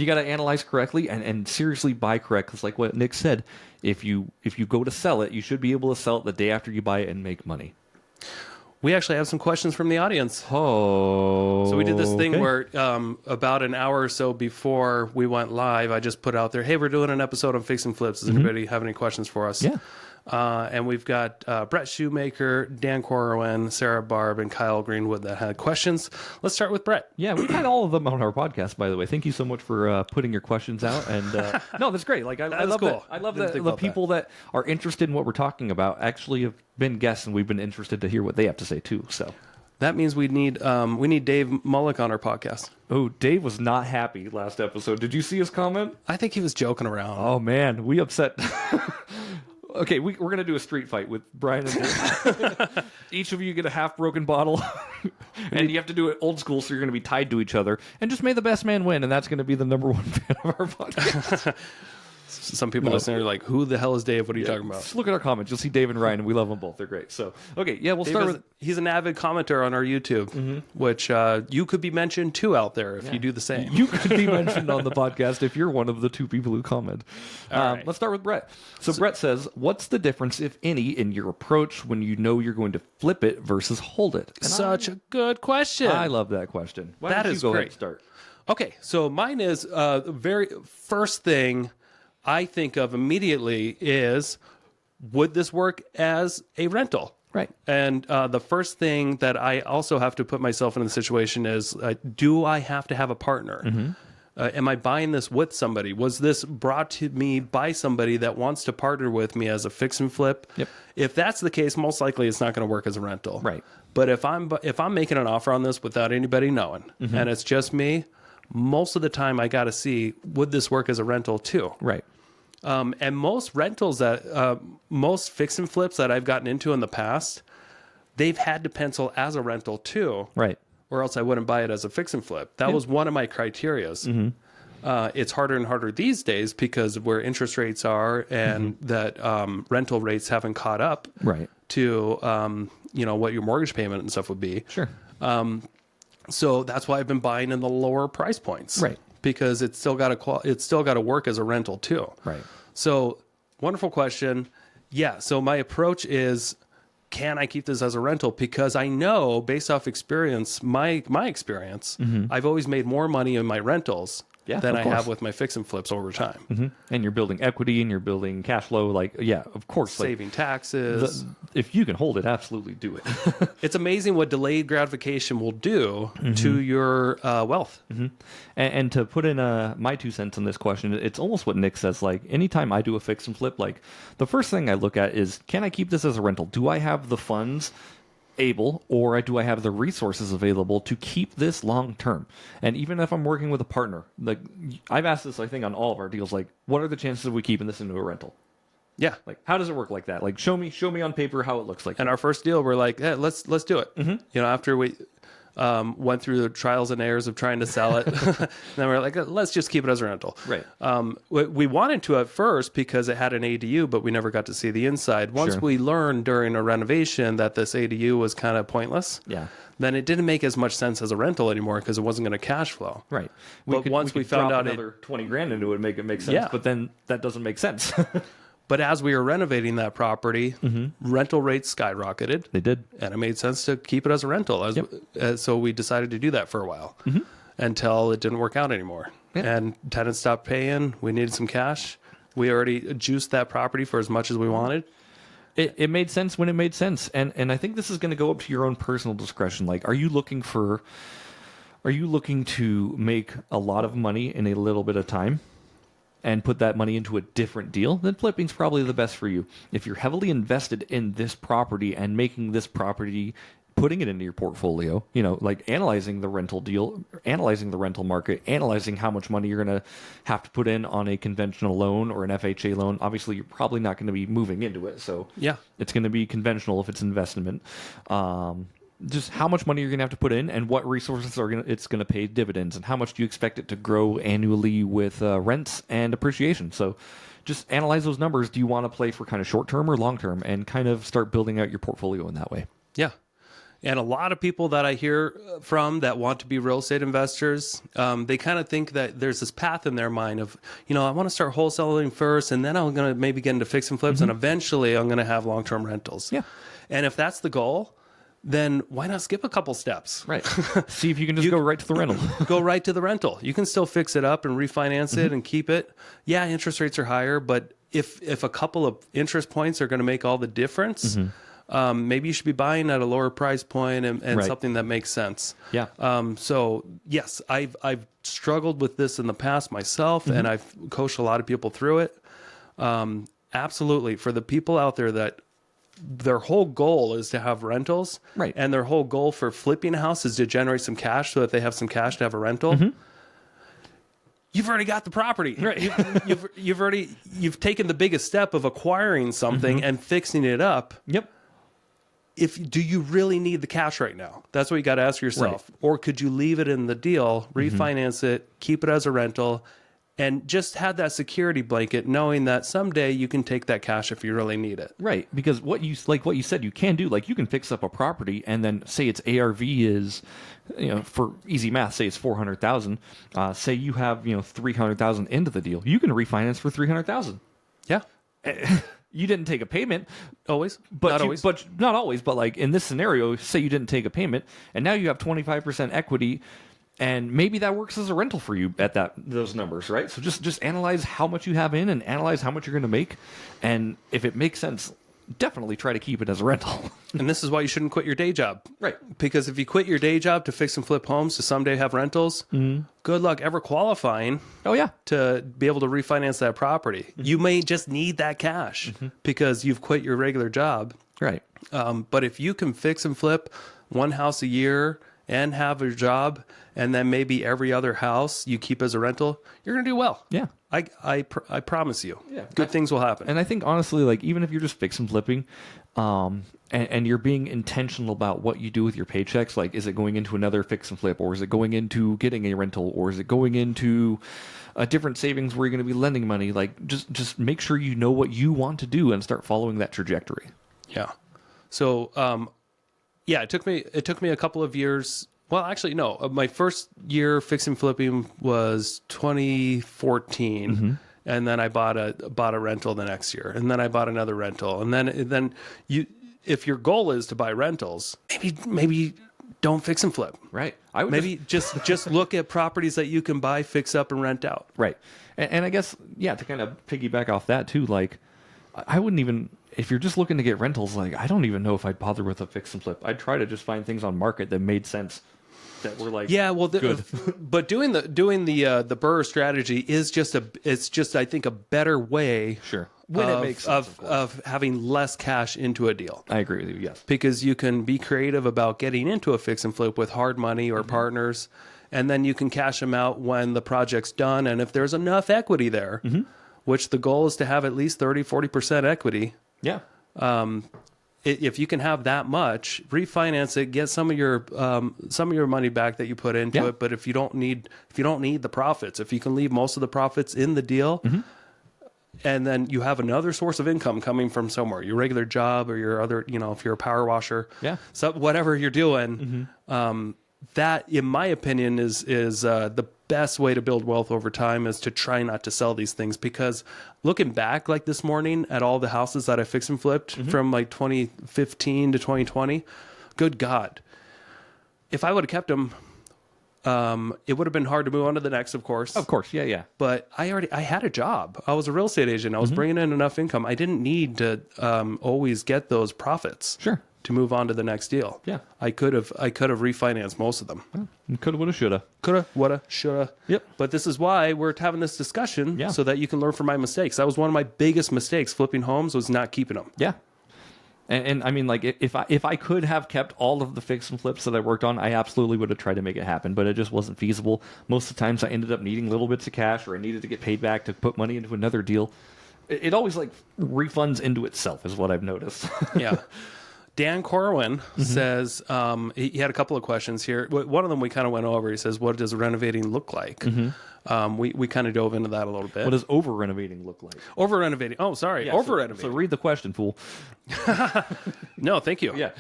[SPEAKER 2] gotta analyze correctly and seriously buy correct. Because like what Nick said, if you go to sell it, you should be able to sell it the day after you buy it and make money.
[SPEAKER 1] We actually have some questions from the audience.
[SPEAKER 2] Oh.
[SPEAKER 1] So we did this thing where about an hour or so before we went live, I just put out there, hey, we're doing an episode on fix and flips. Does anybody have any questions for us?
[SPEAKER 2] Yeah.
[SPEAKER 1] And we've got Brett Shoemaker, Dan Corwin, Sarah Barb, and Kyle Greenwood that had questions. Let's start with Brett.
[SPEAKER 2] Yeah, we've had all of them on our podcast, by the way. Thank you so much for putting your questions out. And no, that's great. Like I love
[SPEAKER 1] cool.
[SPEAKER 2] that. I love that the people that are interested in what we're talking about actually have been guests, and we've been interested to hear what they have to say too. So
[SPEAKER 1] that means we need Dave Mullick on our podcast.
[SPEAKER 2] Oh, Dave was not happy last episode. Did you see his comment?
[SPEAKER 1] I think he was joking around.
[SPEAKER 2] Oh man, we upset. Okay, we're going to do a street fight with Brian and Dave. Each of you get a half-broken bottle, and you have to do it old school, so you're going to be tied to each other. And just may the best man win, and that's going to be the number one fan of our podcast.
[SPEAKER 1] Some people listening are like, who the hell is Dave? What are you talking about?
[SPEAKER 2] Just look at our comments. You'll see Dave and Ryan, and we love them both. They're great. So, okay, yeah, we'll start with...
[SPEAKER 1] He's an avid commenter on our YouTube, which you could be mentioned too out there if you do the same.
[SPEAKER 2] You could be mentioned on the podcast if you're one of the two people who comment.
[SPEAKER 1] Right.
[SPEAKER 2] Let's start with Brett. So Brett says, what's the difference, if any, in your approach when you know you're going to flip it versus hold it? And
[SPEAKER 1] Such a good question.
[SPEAKER 2] I love that question. Why
[SPEAKER 1] That
[SPEAKER 2] don't you
[SPEAKER 1] is
[SPEAKER 2] go ahead
[SPEAKER 1] great.
[SPEAKER 2] and start?
[SPEAKER 1] Okay, so mine is the very first thing I think of immediately is, would this work as a rental?
[SPEAKER 2] Right.
[SPEAKER 1] And the first thing that I also have to put myself in the situation is, do I have to have a partner? Am I buying this with somebody? Was this brought to me by somebody that wants to partner with me as a fix and flip?
[SPEAKER 2] Yep.
[SPEAKER 1] If that's the case, most likely it's not going to work as a rental.
[SPEAKER 2] Right.
[SPEAKER 1] But if I'm making an offer on this without anybody knowing, and it's just me, most of the time I got to see, would this work as a rental too?
[SPEAKER 2] Right.
[SPEAKER 1] And most rentals most fix and flips that I've gotten into in the past, they've had to pencil as a rental too.
[SPEAKER 2] Right.
[SPEAKER 1] Or else I wouldn't buy it as a fix and flip. That was one of my criterias. It's harder and harder these days because of where interest rates are and that rental rates haven't caught up
[SPEAKER 2] Right.
[SPEAKER 1] to what your mortgage payment and stuff would be.
[SPEAKER 2] Sure.
[SPEAKER 1] So that's why I've been buying in the lower price points.
[SPEAKER 2] Right.
[SPEAKER 1] Because it's still got to work as a rental too.
[SPEAKER 2] Right.
[SPEAKER 1] So wonderful question. Yeah. So my approach is, can I keep this as a rental? Because I know, based off experience, my experience, I've always made more money in my rentals
[SPEAKER 2] Yeah,
[SPEAKER 1] than
[SPEAKER 2] of
[SPEAKER 1] I
[SPEAKER 2] course.
[SPEAKER 1] have with my fix and flips over time.
[SPEAKER 2] And you're building equity and you're building cash flow. Like, yeah, of course. Like,
[SPEAKER 1] Saving taxes.
[SPEAKER 2] if you can hold it, absolutely do it.
[SPEAKER 1] It's amazing what delayed gratification will do to your wealth.
[SPEAKER 2] And to put in my 2 cents on this question, it's almost what Nick says. Like, anytime I do a fix and flip, like, the first thing I look at is, can I keep this as a rental? Do I have the funds able, or do I have the resources available to keep this long term? And even if I'm working with a partner, like, I've asked this, I think, on all of our deals, like, what are the chances of we keeping this into a rental?
[SPEAKER 1] Yeah.
[SPEAKER 2] Like, how does it work like that? Like, show me on paper how it looks like.
[SPEAKER 1] And our first deal, we're like, hey, let's do it. After we went through the trials and errors of trying to sell it, then we're like, let's just keep it as a rental.
[SPEAKER 2] Right.
[SPEAKER 1] We wanted to at first because it had an ADU, but we never got to see the inside. Once
[SPEAKER 2] Sure.
[SPEAKER 1] we learned during a renovation that this ADU was kind of pointless,
[SPEAKER 2] Yeah.
[SPEAKER 1] then it didn't make as much sense as a rental anymore because it wasn't going to cash flow.
[SPEAKER 2] Right.
[SPEAKER 1] But once we
[SPEAKER 2] could
[SPEAKER 1] found
[SPEAKER 2] drop
[SPEAKER 1] out
[SPEAKER 2] another 20 grand into it, make it make sense.
[SPEAKER 1] Yeah.
[SPEAKER 2] But then that doesn't make sense.
[SPEAKER 1] But as we were renovating that property, rental rates skyrocketed.
[SPEAKER 2] They did.
[SPEAKER 1] And it made sense to keep it as a rental. So we decided to do that for a while until it didn't work out anymore.
[SPEAKER 2] Yep.
[SPEAKER 1] And tenants stopped paying. We needed some cash. We already juiced that property for as much as we wanted.
[SPEAKER 2] It made sense when it made sense. And I think this is going to go up to your own personal discretion. Like, are you looking to make a lot of money in a little bit of time and put that money into a different deal? Then flipping's probably the best for you. If you're heavily invested in this property and making this property, putting it into your portfolio, like analyzing the rental deal, analyzing the rental market, analyzing how much money you're going to have to put in on a conventional loan or an FHA loan. Obviously, you're probably not going to be moving into it. So
[SPEAKER 1] Yeah.
[SPEAKER 2] it's going to be conventional if it's investment. Just how much money you're going to have to put in and what resources it's going to pay dividends, and how much do you expect it to grow annually with rents and appreciation. So just analyze those numbers. Do you want to play for kind of short term or long term, and kind of start building out your portfolio in that way?
[SPEAKER 1] Yeah. And a lot of people that I hear from that want to be real estate investors, they kind of think that there's this path in their mind of, I want to start wholesaling first, and then I'm going to maybe get into fix and flips, and eventually I'm going to have long-term rentals.
[SPEAKER 2] Yeah.
[SPEAKER 1] And if that's the goal, then why not skip a couple steps?
[SPEAKER 2] Right. See if you can just go right to the rental.
[SPEAKER 1] Go right to the rental. You can still fix it up and refinance it and keep it. Yeah, interest rates are higher, but if a couple of interest points are going to make all the difference, maybe you should be buying at a lower price point and
[SPEAKER 2] Right.
[SPEAKER 1] something that makes sense.
[SPEAKER 2] Yeah.
[SPEAKER 1] So yes, I've struggled with this in the past myself, and I've coached a lot of people through it. Absolutely, for the people out there that their whole goal is to have rentals,
[SPEAKER 2] Right.
[SPEAKER 1] and their whole goal for flipping a house is to generate some cash so that they have some cash to have a rental. You've already got the property.
[SPEAKER 2] Right.
[SPEAKER 1] You've taken the biggest step of acquiring something and fixing it up.
[SPEAKER 2] Yep.
[SPEAKER 1] Do you really need the cash right now? That's what you got to ask yourself.
[SPEAKER 2] Right.
[SPEAKER 1] Or could you leave it in the deal, refinance it, keep it as a rental, and just have that security blanket, knowing that someday you can take that cash if you really need it.
[SPEAKER 2] Right, because what you said, you can do, like, you can fix up a property and then say its ARV is, for easy math, say it's 400,000. Say you have 300,000 into the deal, you can refinance for 300,000.
[SPEAKER 1] Yeah,
[SPEAKER 2] You didn't take a payment,
[SPEAKER 1] always,
[SPEAKER 2] but
[SPEAKER 1] not always.
[SPEAKER 2] but not always. But like in this scenario, say you didn't take a payment, and now you have 25% equity. And maybe that works as a rental for you at those numbers, right? So just analyze how much you have in and analyze how much you're going to make. And if it makes sense, definitely try to keep it as a rental.
[SPEAKER 1] And this is why you shouldn't quit your day job.
[SPEAKER 2] Right.
[SPEAKER 1] Because if you quit your day job to fix and flip homes to someday have rentals, good luck ever qualifying
[SPEAKER 2] Oh, yeah.
[SPEAKER 1] to be able to refinance that property. You may just need that cash because you've quit your regular job.
[SPEAKER 2] Right.
[SPEAKER 1] But if you can fix and flip one house a year and have a job, and then maybe every other house you keep as a rental, you're going to do well.
[SPEAKER 2] Yeah.
[SPEAKER 1] I promise you.
[SPEAKER 2] Yeah.
[SPEAKER 1] Good things will happen.
[SPEAKER 2] And I think, honestly, like, even if you're just fix and flipping, and you're being intentional about what you do with your paychecks, like, is it going into another fix and flip, or is it going into getting a rental, or is it going into a different savings where you're going to be lending money? Like, just make sure you know what you want to do and start following that trajectory.
[SPEAKER 1] Yeah. So, it took me a couple of years. Well, actually, no. My first year fixing flipping was 2014, and then I bought a rental the next year, and then I bought another rental, and then you, if your goal is to buy rentals, maybe don't fix and flip.
[SPEAKER 2] Right. I would
[SPEAKER 1] Maybe just look at properties that you can buy, fix up, and rent out.
[SPEAKER 2] Right. And I guess, to kind of piggyback off that too, like, I wouldn't even, if you're just looking to get rentals, like, I don't even know if I'd bother with a fix and flip. I'd try to just find things on market that made sense, that were like, good.
[SPEAKER 1] But doing the BRRRR strategy is just I think a better way.
[SPEAKER 2] Sure. When it makes sense,
[SPEAKER 1] of having less cash into a deal.
[SPEAKER 2] I agree with you, yes.
[SPEAKER 1] Because you can be creative about getting into a fix and flip with hard money or partners, and then you can cash them out when the project's done. And if there's enough equity there, which the goal is to have at least 30-40% equity.
[SPEAKER 2] Yeah.
[SPEAKER 1] If you can have that much, refinance it, get some of your money back that you put into it. But if you don't need the profits, if you can leave most of the profits in the deal, and then you have another source of income coming from somewhere, your regular job or your other, if you're a power washer, so whatever you're doing, that, in my opinion, is the best way to build wealth over time, is to try not to sell these things. Because looking back, like this morning, at all the houses that I fixed and flipped from like 2015 to 2020, good God, if I would have kept them, it would have been hard to move on to the next, of course.
[SPEAKER 2] Of course, yeah.
[SPEAKER 1] But I had a job. I was a real estate agent. I was bringing in enough income. I didn't need to always get those profits.
[SPEAKER 2] Sure.
[SPEAKER 1] To move on to the next deal.
[SPEAKER 2] Yeah.
[SPEAKER 1] I could have refinanced most of them.
[SPEAKER 2] Coulda, woulda, shoulda.
[SPEAKER 1] Coulda, woulda, shoulda.
[SPEAKER 2] Yep.
[SPEAKER 1] But this is why we're having this discussion, so that you can learn from my mistakes. That was one of my biggest mistakes, flipping homes, was not keeping them.
[SPEAKER 2] Yeah. And I mean, like, if I could have kept all of the fix and flips that I worked on, I absolutely would have tried to make it happen, but it just wasn't feasible. Most of the times I ended up needing little bits of cash, or I needed to get paid back to put money into another deal. It always, like, refunds into itself, is what I've noticed.
[SPEAKER 1] Yeah. Dan Corwin says, he had a couple of questions here. One of them we kind of went over. He says, what does renovating look like? We kind of dove into that a little bit.
[SPEAKER 2] What does over-renovating look like?
[SPEAKER 1] Over-renovating. Oh, sorry. Over-renovating.
[SPEAKER 2] So read the question, fool.
[SPEAKER 1] No, thank you.
[SPEAKER 2] Yeah.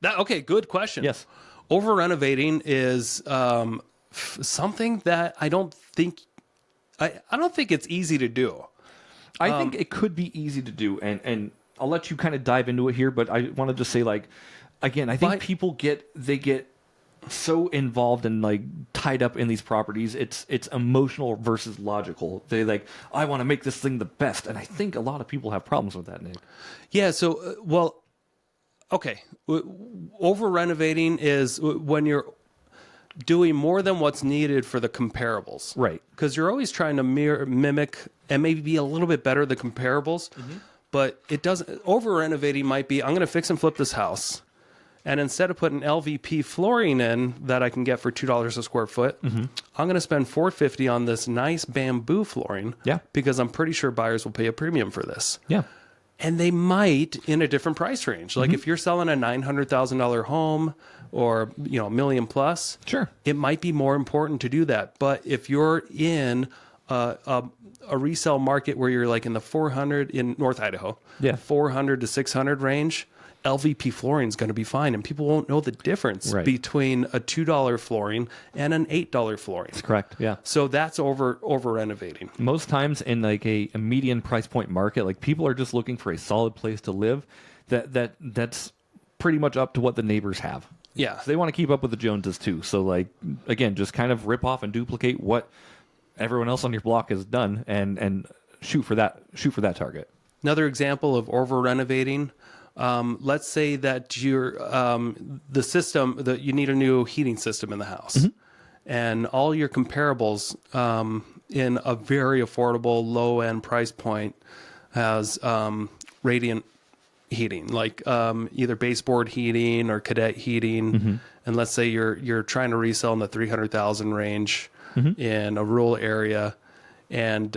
[SPEAKER 1] Okay, good question.
[SPEAKER 2] Yes.
[SPEAKER 1] Over-renovating is something that I don't think it's easy to do.
[SPEAKER 2] I think it could be easy to do, and I'll let you kind of dive into it here, but I want to just say, like, again, I think people get so involved and, like, tied up in these properties. It's emotional versus logical. They like, I want to make this thing the best, and I think a lot of people have problems with that, Nick.
[SPEAKER 1] Yeah. So, okay. Over renovating is when you're doing more than what's needed for the comparables,
[SPEAKER 2] right?
[SPEAKER 1] Because you're always trying to mimic and maybe be a little bit better than comparables. But it doesn't. Over renovating might be, I'm going to fix and flip this house, and instead of putting LVP flooring in that I can get for $2 a square foot, I'm going to spend $450 on this nice bamboo flooring.
[SPEAKER 2] Yeah. Because
[SPEAKER 1] I'm pretty sure buyers will pay a premium for this.
[SPEAKER 2] Yeah.
[SPEAKER 1] And they might in a different price range. Like if you're selling a $900,000 home, or $1 million plus,
[SPEAKER 2] sure, it
[SPEAKER 1] might be more important to do that. But if you're in a resale market where you're like in the 400 in North Idaho, 400 to 600 range, LVP flooring is going to be fine, and people won't know the difference between a $2 flooring and an $8 flooring.
[SPEAKER 2] That's correct. Yeah.
[SPEAKER 1] So that's over renovating.
[SPEAKER 2] Most times in like a median price point market, like, people are just looking for a solid place to live. That's pretty much up to what the neighbors have.
[SPEAKER 1] Yeah.
[SPEAKER 2] So they want to keep up with the Joneses too. So, like, again, just kind of rip off and duplicate what everyone else on your block has done, and shoot for that target.
[SPEAKER 1] Another example of over renovating. Let's say that you're the system that you need a new heating system in the house, and all your comparables in a very affordable low end price point has radiant heating, like either baseboard heating or cadet heating. And let's say you're trying to resell in the 300,000 range in a rural area, and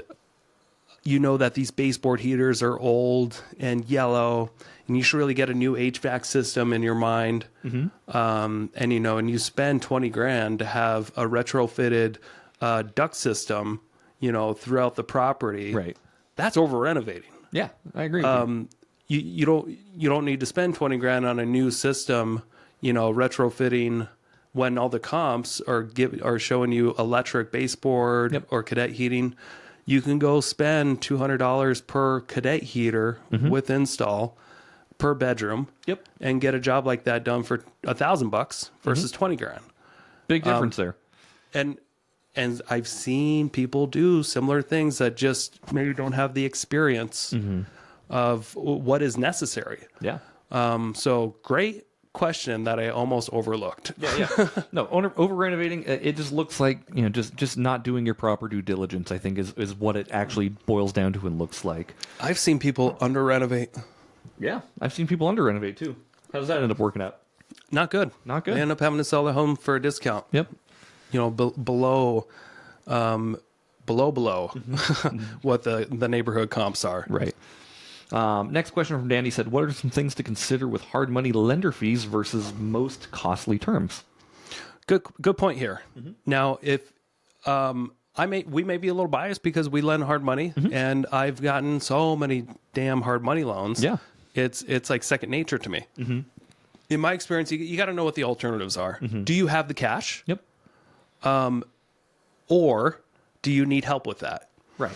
[SPEAKER 1] you know that these baseboard heaters are old and yellow, and you should really get a new HVAC system in your mind. And you spend 20 grand to have a retrofitted duct system, throughout the property.
[SPEAKER 2] Right.
[SPEAKER 1] That's over renovating.
[SPEAKER 2] Yeah, I agree with you.
[SPEAKER 1] You don't need to spend 20 grand on a new system, retrofitting, when all the comps are showing you electric baseboard or cadet heating. You can go spend $200 per cadet heater with install per bedroom. And get a job like that done for $1,000 versus 20 grand.
[SPEAKER 2] Big difference there.
[SPEAKER 1] And I've seen people do similar things that just maybe don't have the experience of what is necessary.
[SPEAKER 2] Yeah.
[SPEAKER 1] So great question that I almost overlooked.
[SPEAKER 2] Yeah. No, over renovating, it just looks like, just not doing your proper due diligence, I think, is what it actually boils down to and looks like.
[SPEAKER 1] I've seen people under renovate.
[SPEAKER 2] Yeah. I've seen people under renovate too. How does that end up working out?
[SPEAKER 1] Not good.
[SPEAKER 2] Not good.
[SPEAKER 1] They end up having to sell their home for a discount.
[SPEAKER 2] Yep.
[SPEAKER 1] Below what the neighborhood comps are.
[SPEAKER 2] Right. Next question from Danny said, what are some things to consider with hard money lender fees versus most costly terms?
[SPEAKER 1] Good point here. Now, if we may be a little biased because we lend hard money, and I've gotten so many damn hard money loans.
[SPEAKER 2] Yeah.
[SPEAKER 1] It's like second nature to me. In my experience, you got to know what the alternatives are. Do you have the cash?
[SPEAKER 2] Yep.
[SPEAKER 1] Or do you need help with that?
[SPEAKER 2] Right.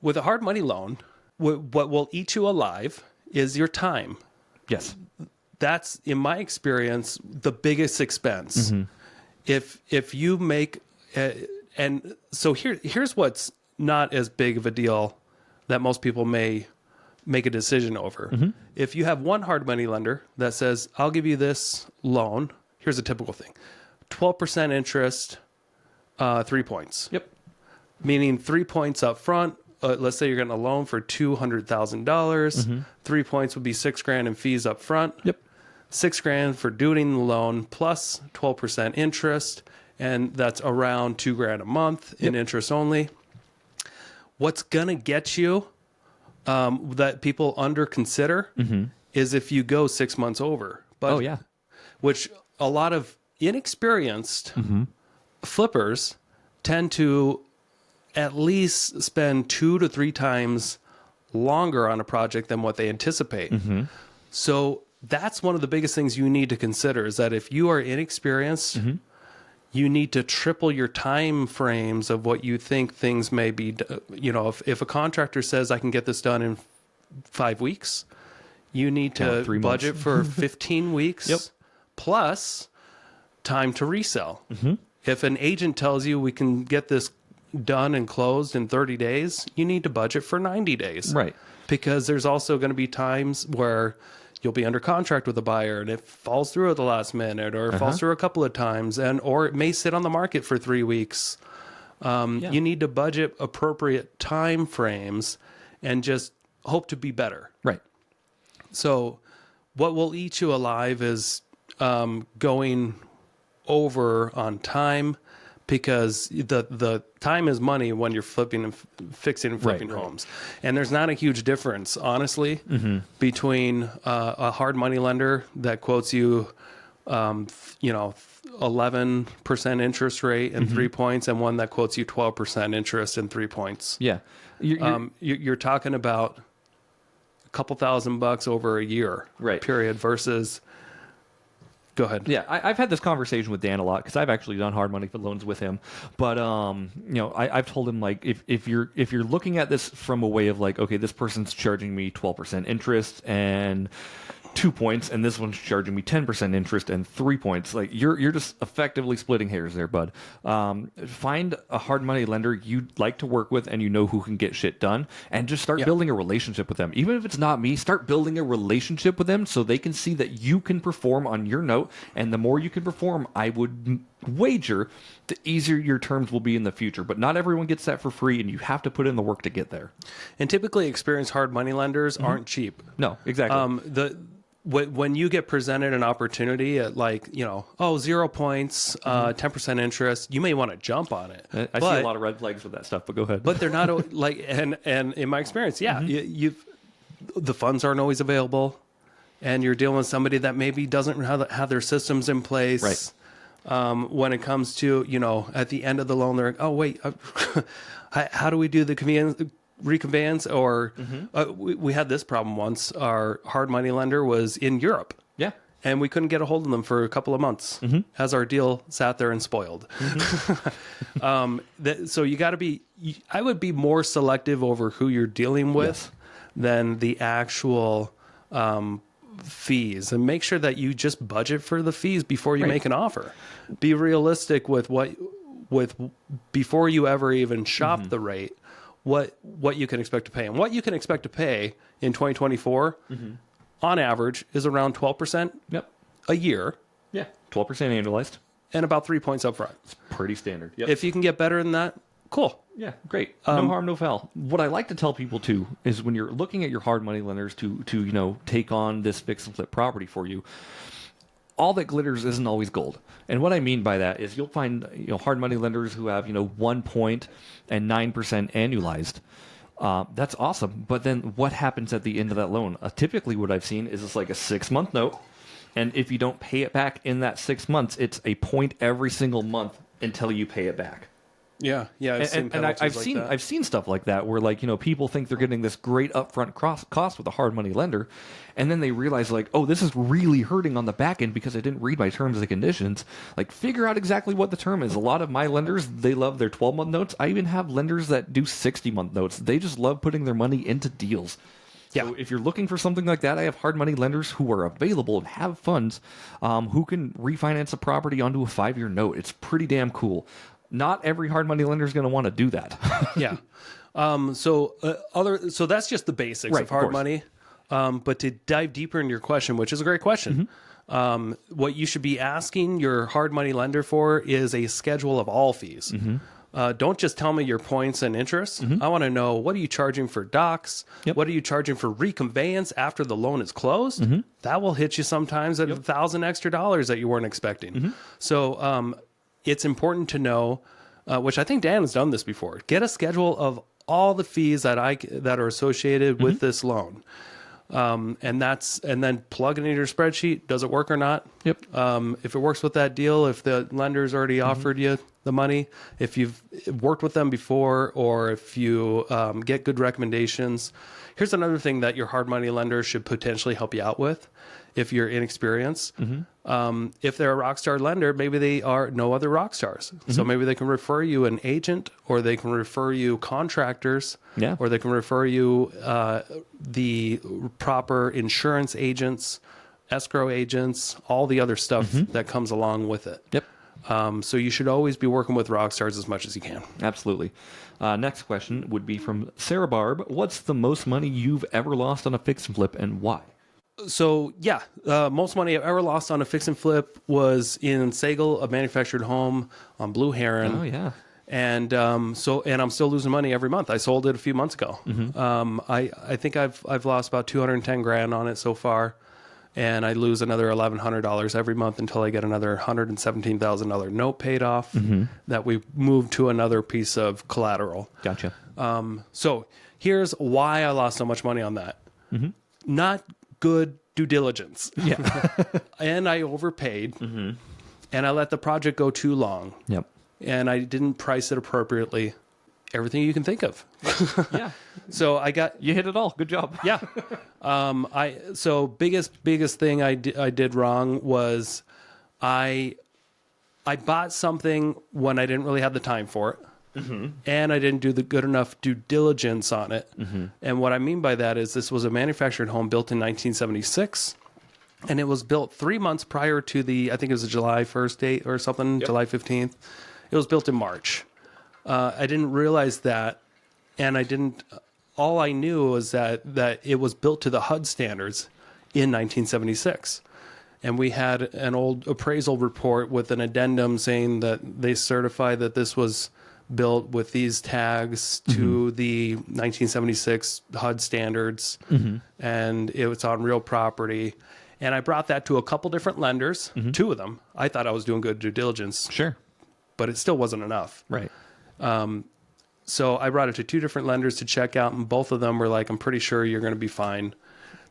[SPEAKER 1] With a hard money loan, what will eat you alive is your time.
[SPEAKER 2] Yes.
[SPEAKER 1] That's, in my experience, the biggest expense. If you make, and so here's what's not as big of a deal that most people may make a decision over. If you have one hard money lender that says, I'll give you this loan, here's a typical thing: 12% interest, 3 points.
[SPEAKER 2] Yep.
[SPEAKER 1] Meaning 3 points up front. Let's say you're getting a loan for $200,000. 3 points would be $6,000 in fees up front.
[SPEAKER 2] Yep.
[SPEAKER 1] $6,000 for doing the loan plus 12% interest, and that's around $2,000 a month in interest only. What's gonna get you that people under consider is if you go 6 months over. But which a lot of inexperienced flippers tend to at least spend 2 to 3 times longer on a project than what they anticipate. So that's one of the biggest things you need to consider, is that if you are inexperienced, you need to triple your time frames of what you think things may be. If a contractor says I can get this done in 5 weeks, you need to
[SPEAKER 2] 3 months.
[SPEAKER 1] budget for 15 weeks plus time to resell. If an agent tells you we can get this done and closed in 30 days, you need to budget for 90 days.
[SPEAKER 2] Right.
[SPEAKER 1] Because there's also going to be times where you'll be under contract with a buyer and it falls through at the last minute, or it falls through a couple of times, or it may sit on the market for 3 weeks. You need to budget appropriate time frames and just hope to be better.
[SPEAKER 2] Right.
[SPEAKER 1] So what will eat you alive is going over on time, because the time is money when you're flipping and fixing and flipping homes. And there's not a huge difference, honestly, between a hard money lender that quotes you, 11% interest rate and 3 points, and one that quotes you 12% interest and 3 points.
[SPEAKER 2] Yeah.
[SPEAKER 1] You're talking about a couple $1,000 over a year, period, versus... Go ahead.
[SPEAKER 2] Yeah, I've had this conversation with Dan a lot because I've actually done hard money for loans with him. But I've told him, like, if you're looking at this from a way of like, okay, this person's charging me 12% interest and 2 points, and this one's charging me 10% interest and 3 points. Like you're just effectively splitting hairs there, bud. Find a hard money lender you like to work with and you know who can get shit done, and just start building a relationship with them. Even if it's not me, start building a relationship with them so they can see that you can perform on your note, and the more you can perform, I would wager the easier your terms will be in the future. But not everyone gets that for free, and you have to put in the work to get there.
[SPEAKER 1] And typically experienced hard money lenders aren't cheap.
[SPEAKER 2] No, exactly.
[SPEAKER 1] When you get presented an opportunity at 0 points, 10% interest, you may want to jump on it.
[SPEAKER 2] I see a lot of red flags with that stuff, but go ahead.
[SPEAKER 1] But they're not and in my experience, the funds aren't always available, and you're dealing with somebody that maybe doesn't have their systems in place.
[SPEAKER 2] Right.
[SPEAKER 1] When it comes to, at the end of the loan, they're like, oh, wait, how do we do the reconveyance? Or we had this problem once. Our hard money lender was in Europe.
[SPEAKER 2] Yeah.
[SPEAKER 1] And we couldn't get a hold of them for a couple of months as our deal sat there and spoiled. So you got to be, I would be more selective over who you're dealing with than the actual fees, and make sure that you just budget for the fees before you make an offer. Be realistic with before you ever even shop the rate, what you can expect to pay. And what you can expect to pay in 2024 on average is around 12% a year.
[SPEAKER 2] Yeah. 12% annualized.
[SPEAKER 1] And about 3 points up front.
[SPEAKER 2] It's pretty standard. Yep.
[SPEAKER 1] If you can get better than that, cool.
[SPEAKER 2] Yeah, great. No harm, no foul. What I like to tell people too is when you're looking at your hard money lenders to take on this fix and flip property for you, all that glitters isn't always gold. And what I mean by that is you'll find hard money lenders who have 1 point and 9% annualized. That's awesome. But then what happens at the end of that loan? Typically what I've seen is it's like a 6-month note. And if you don't pay it back in that 6 months, it's a point every single month until you pay it back.
[SPEAKER 1] Yeah,
[SPEAKER 2] I've seen stuff like that where people think they're getting this great upfront cost with a hard money lender, and then they realize oh, this is really hurting on the back end because I didn't read my terms and conditions. Figure out exactly what the term is. A lot of my lenders, they love their 12-month notes. I even have lenders that do 60-month notes. They just love putting their money into deals.
[SPEAKER 1] Yeah.
[SPEAKER 2] So if you're looking for something like that, I have hard money lenders who are available and have funds who can refinance a property onto a 5-year note. It's pretty damn cool. Not every hard money lender is going to want to do that.
[SPEAKER 1] Yeah. So that's just the basics of hard money. But to dive deeper into your question, which is a great question, what you should be asking your hard money lender for is a schedule of all fees. Don't just tell me your points and interest. I want to know, what are you charging for docs? What are you charging for reconveyance after the loan is closed? That will hit you sometimes at $1,000 extra that you weren't expecting. So it's important to know, which I think Dan has done this before. Get a schedule of all the fees that are associated with this loan, and then plug it into your spreadsheet. Does it work or not?
[SPEAKER 2] Yep.
[SPEAKER 1] If it works with that deal, if the lender's already offered you the money, if you've worked with them before, or if you get good recommendations. Here's another thing that your hard money lender should potentially help you out with. If you're inexperienced, if they're a rock star lender, maybe they are no other rock stars. So maybe they can refer you an agent, or they can refer you contractors, or they can refer you the proper insurance agents, escrow agents, all the other stuff that comes along with it.
[SPEAKER 2] Yep.
[SPEAKER 1] So you should always be working with rock stars as much as you can.
[SPEAKER 2] Absolutely. Next question would be from Sarah Barb. What's the most money you've ever lost on a fix and flip, and why?
[SPEAKER 1] So most money I've ever lost on a fix and flip was in Sagal, a manufactured home on Blue Heron.
[SPEAKER 2] Oh yeah.
[SPEAKER 1] And I'm still losing money every month. I sold it a few months ago. I think I've lost about $210,000 on it so far, and I lose another $1,100 every month until I get another $117,000 note paid off that we moved to another piece of collateral.
[SPEAKER 2] Gotcha.
[SPEAKER 1] So here's why I lost so much money on that. Not good due diligence.
[SPEAKER 2] Yeah.
[SPEAKER 1] And I overpaid, and I let the project go too long.
[SPEAKER 2] Yep.
[SPEAKER 1] And I didn't price it appropriately. Everything you can think of.
[SPEAKER 2] Yeah.
[SPEAKER 1] So
[SPEAKER 2] You hit it all. Good job.
[SPEAKER 1] Yeah. Biggest thing I did wrong was I bought something when I didn't really have the time for it. And I didn't do the good enough due diligence on it. And what I mean by that is this was a manufactured home built in 1976. And it was built 3 months prior to I think it was a July 1st date or something, July 15th. It was built in March. I didn't realize that. And all I knew was that it was built to the HUD standards in 1976. And we had an old appraisal report with an addendum saying that they certify that this was built with these tags to the 1976 HUD standards, and it was on real property. And I brought that to a couple different lenders, 2 of them. I thought I was doing good due diligence,
[SPEAKER 2] Sure.
[SPEAKER 1] but it still wasn't enough.
[SPEAKER 2] Right.
[SPEAKER 1] So I brought it to 2 different lenders to check out, and both of them were like, I'm pretty sure you're going to be fine.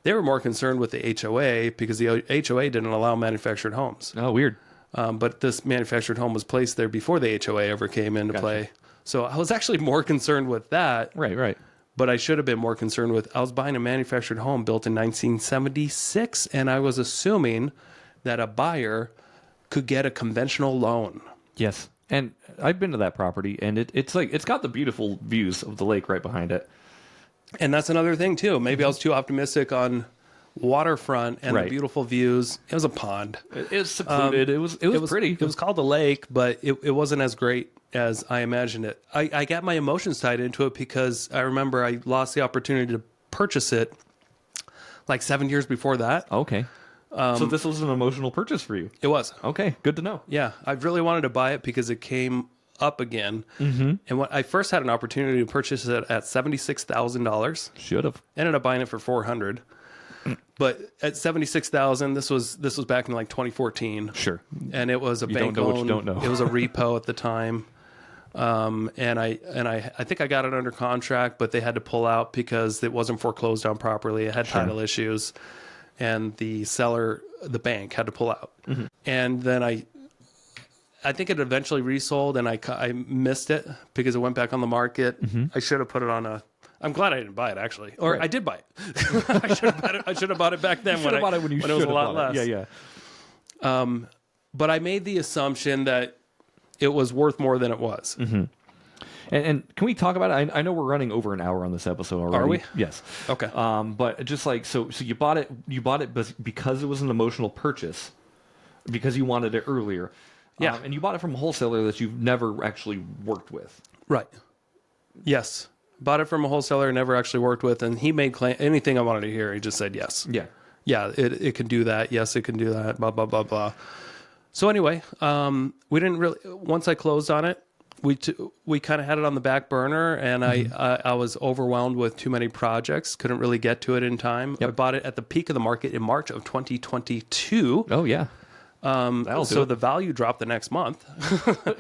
[SPEAKER 1] They were more concerned with the HOA because the HOA didn't allow manufactured homes.
[SPEAKER 2] Oh, weird.
[SPEAKER 1] But this manufactured home was placed there before the HOA ever came into play. So I was actually more concerned with that.
[SPEAKER 2] Right.
[SPEAKER 1] But I should have been more concerned with, I was buying a manufactured home built in 1976, and I was assuming that a buyer could get a conventional loan.
[SPEAKER 2] Yes. And I've been to that property, and it's got the beautiful views of the lake right behind it.
[SPEAKER 1] And that's another thing, too. Maybe I was too optimistic on waterfront and the beautiful views. It was a pond.
[SPEAKER 2] It was secluded. It was pretty.
[SPEAKER 1] It was called a lake, but it wasn't as great as I imagined it. I got my emotions tied into it because I remember I lost the opportunity to purchase it like 7 years before that.
[SPEAKER 2] Okay. So this was an emotional purchase for you.
[SPEAKER 1] It was.
[SPEAKER 2] Okay, good to know.
[SPEAKER 1] Yeah, I really wanted to buy it because it came up again. And when I first had an opportunity to purchase it at $76,000,
[SPEAKER 2] Should have.
[SPEAKER 1] ended up buying it for $400,000. But at $76,000, this was back in like 2014.
[SPEAKER 2] Sure.
[SPEAKER 1] And it was a bank
[SPEAKER 2] don't know
[SPEAKER 1] loan.
[SPEAKER 2] what you don't know.
[SPEAKER 1] It was a repo at the time. And I think I got it under contract, but they had to pull out because it wasn't foreclosed on properly. It had title issues, and the seller, the bank, had to pull out. And then I think it eventually resold, and I missed it because it went back on the market. I should have put it on I'm glad I didn't buy it, actually. Or I did buy it. I should have bought it back then when it was a lot less.
[SPEAKER 2] Yeah.
[SPEAKER 1] But I made the assumption that it was worth more than it was.
[SPEAKER 2] And can we talk about it? I know we're running over an hour on this episode already.
[SPEAKER 1] Are we?
[SPEAKER 2] Yes.
[SPEAKER 1] Okay.
[SPEAKER 2] But just like so you bought it because it was an emotional purchase, because you wanted it earlier.
[SPEAKER 1] Yeah.
[SPEAKER 2] And you bought it from a wholesaler that you've never actually worked with.
[SPEAKER 1] Right. Yes. Bought it from a wholesaler I never actually worked with, and he made anything I wanted to hear. He just said yes.
[SPEAKER 2] Yeah.
[SPEAKER 1] Yeah, it can do that. Yes, it can do that. Blah, blah, blah, blah. So anyway, we didn't really, once I closed on it, we kind of had it on the back burner, and I was overwhelmed with too many projects. Couldn't really get to it in time. I bought it at the peak of the market in March of 2022.
[SPEAKER 2] Oh, yeah.
[SPEAKER 1] So the value dropped the next month.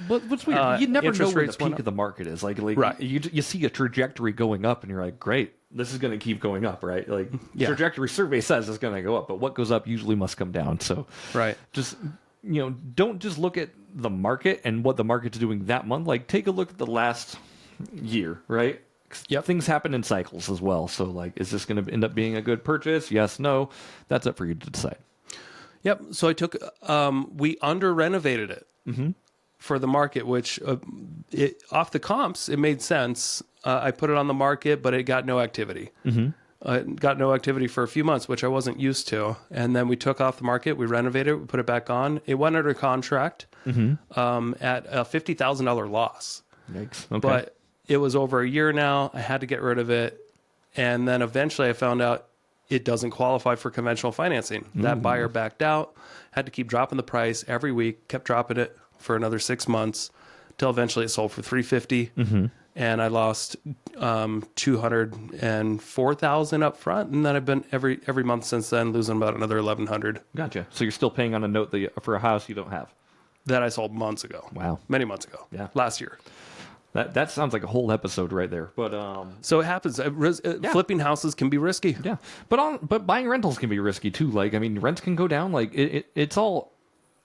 [SPEAKER 2] But what's weird, you never know where the
[SPEAKER 1] rates went
[SPEAKER 2] peak of the market is. Like
[SPEAKER 1] Right.
[SPEAKER 2] you see a trajectory going up, and you're like, great, this is going to keep going up, right? Like trajectory survey says it's going to go up, but what goes up usually must come down. So
[SPEAKER 1] Right.
[SPEAKER 2] just don't just look at the market and what the market's doing that month. Like take a look at the last year, right?
[SPEAKER 1] Yep.
[SPEAKER 2] Things happen in cycles as well. So like, is this going to end up being a good purchase? Yes, no. That's up for you to decide.
[SPEAKER 1] Yep. So I took, we under renovated it for the market, which off the comps, it made sense. I put it on the market, but it got no activity. It got no activity for a few months, which I wasn't used to. And then we took off the market, we renovated it, we put it back on. It went under contract at a $50,000 loss.
[SPEAKER 2] Yikes. Okay.
[SPEAKER 1] But it was over a year now. I had to get rid of it. And then eventually I found out it doesn't qualify for conventional financing. That buyer backed out, had to keep dropping the price every week, kept dropping it for another 6 months till eventually it sold for $350,000. And I lost $204,000 up front, and then I've been every month since then losing about another $1,100
[SPEAKER 2] Gotcha. So you're still paying on a note for a house you don't have.
[SPEAKER 1] that I sold months ago.
[SPEAKER 2] Wow.
[SPEAKER 1] Many months ago.
[SPEAKER 2] Yeah.
[SPEAKER 1] Last year.
[SPEAKER 2] That sounds like a whole episode right there. But
[SPEAKER 1] So it happens. Flipping houses can be risky.
[SPEAKER 2] yeah. But buying rentals can be risky too. Like I mean, rents can go down. Like it's all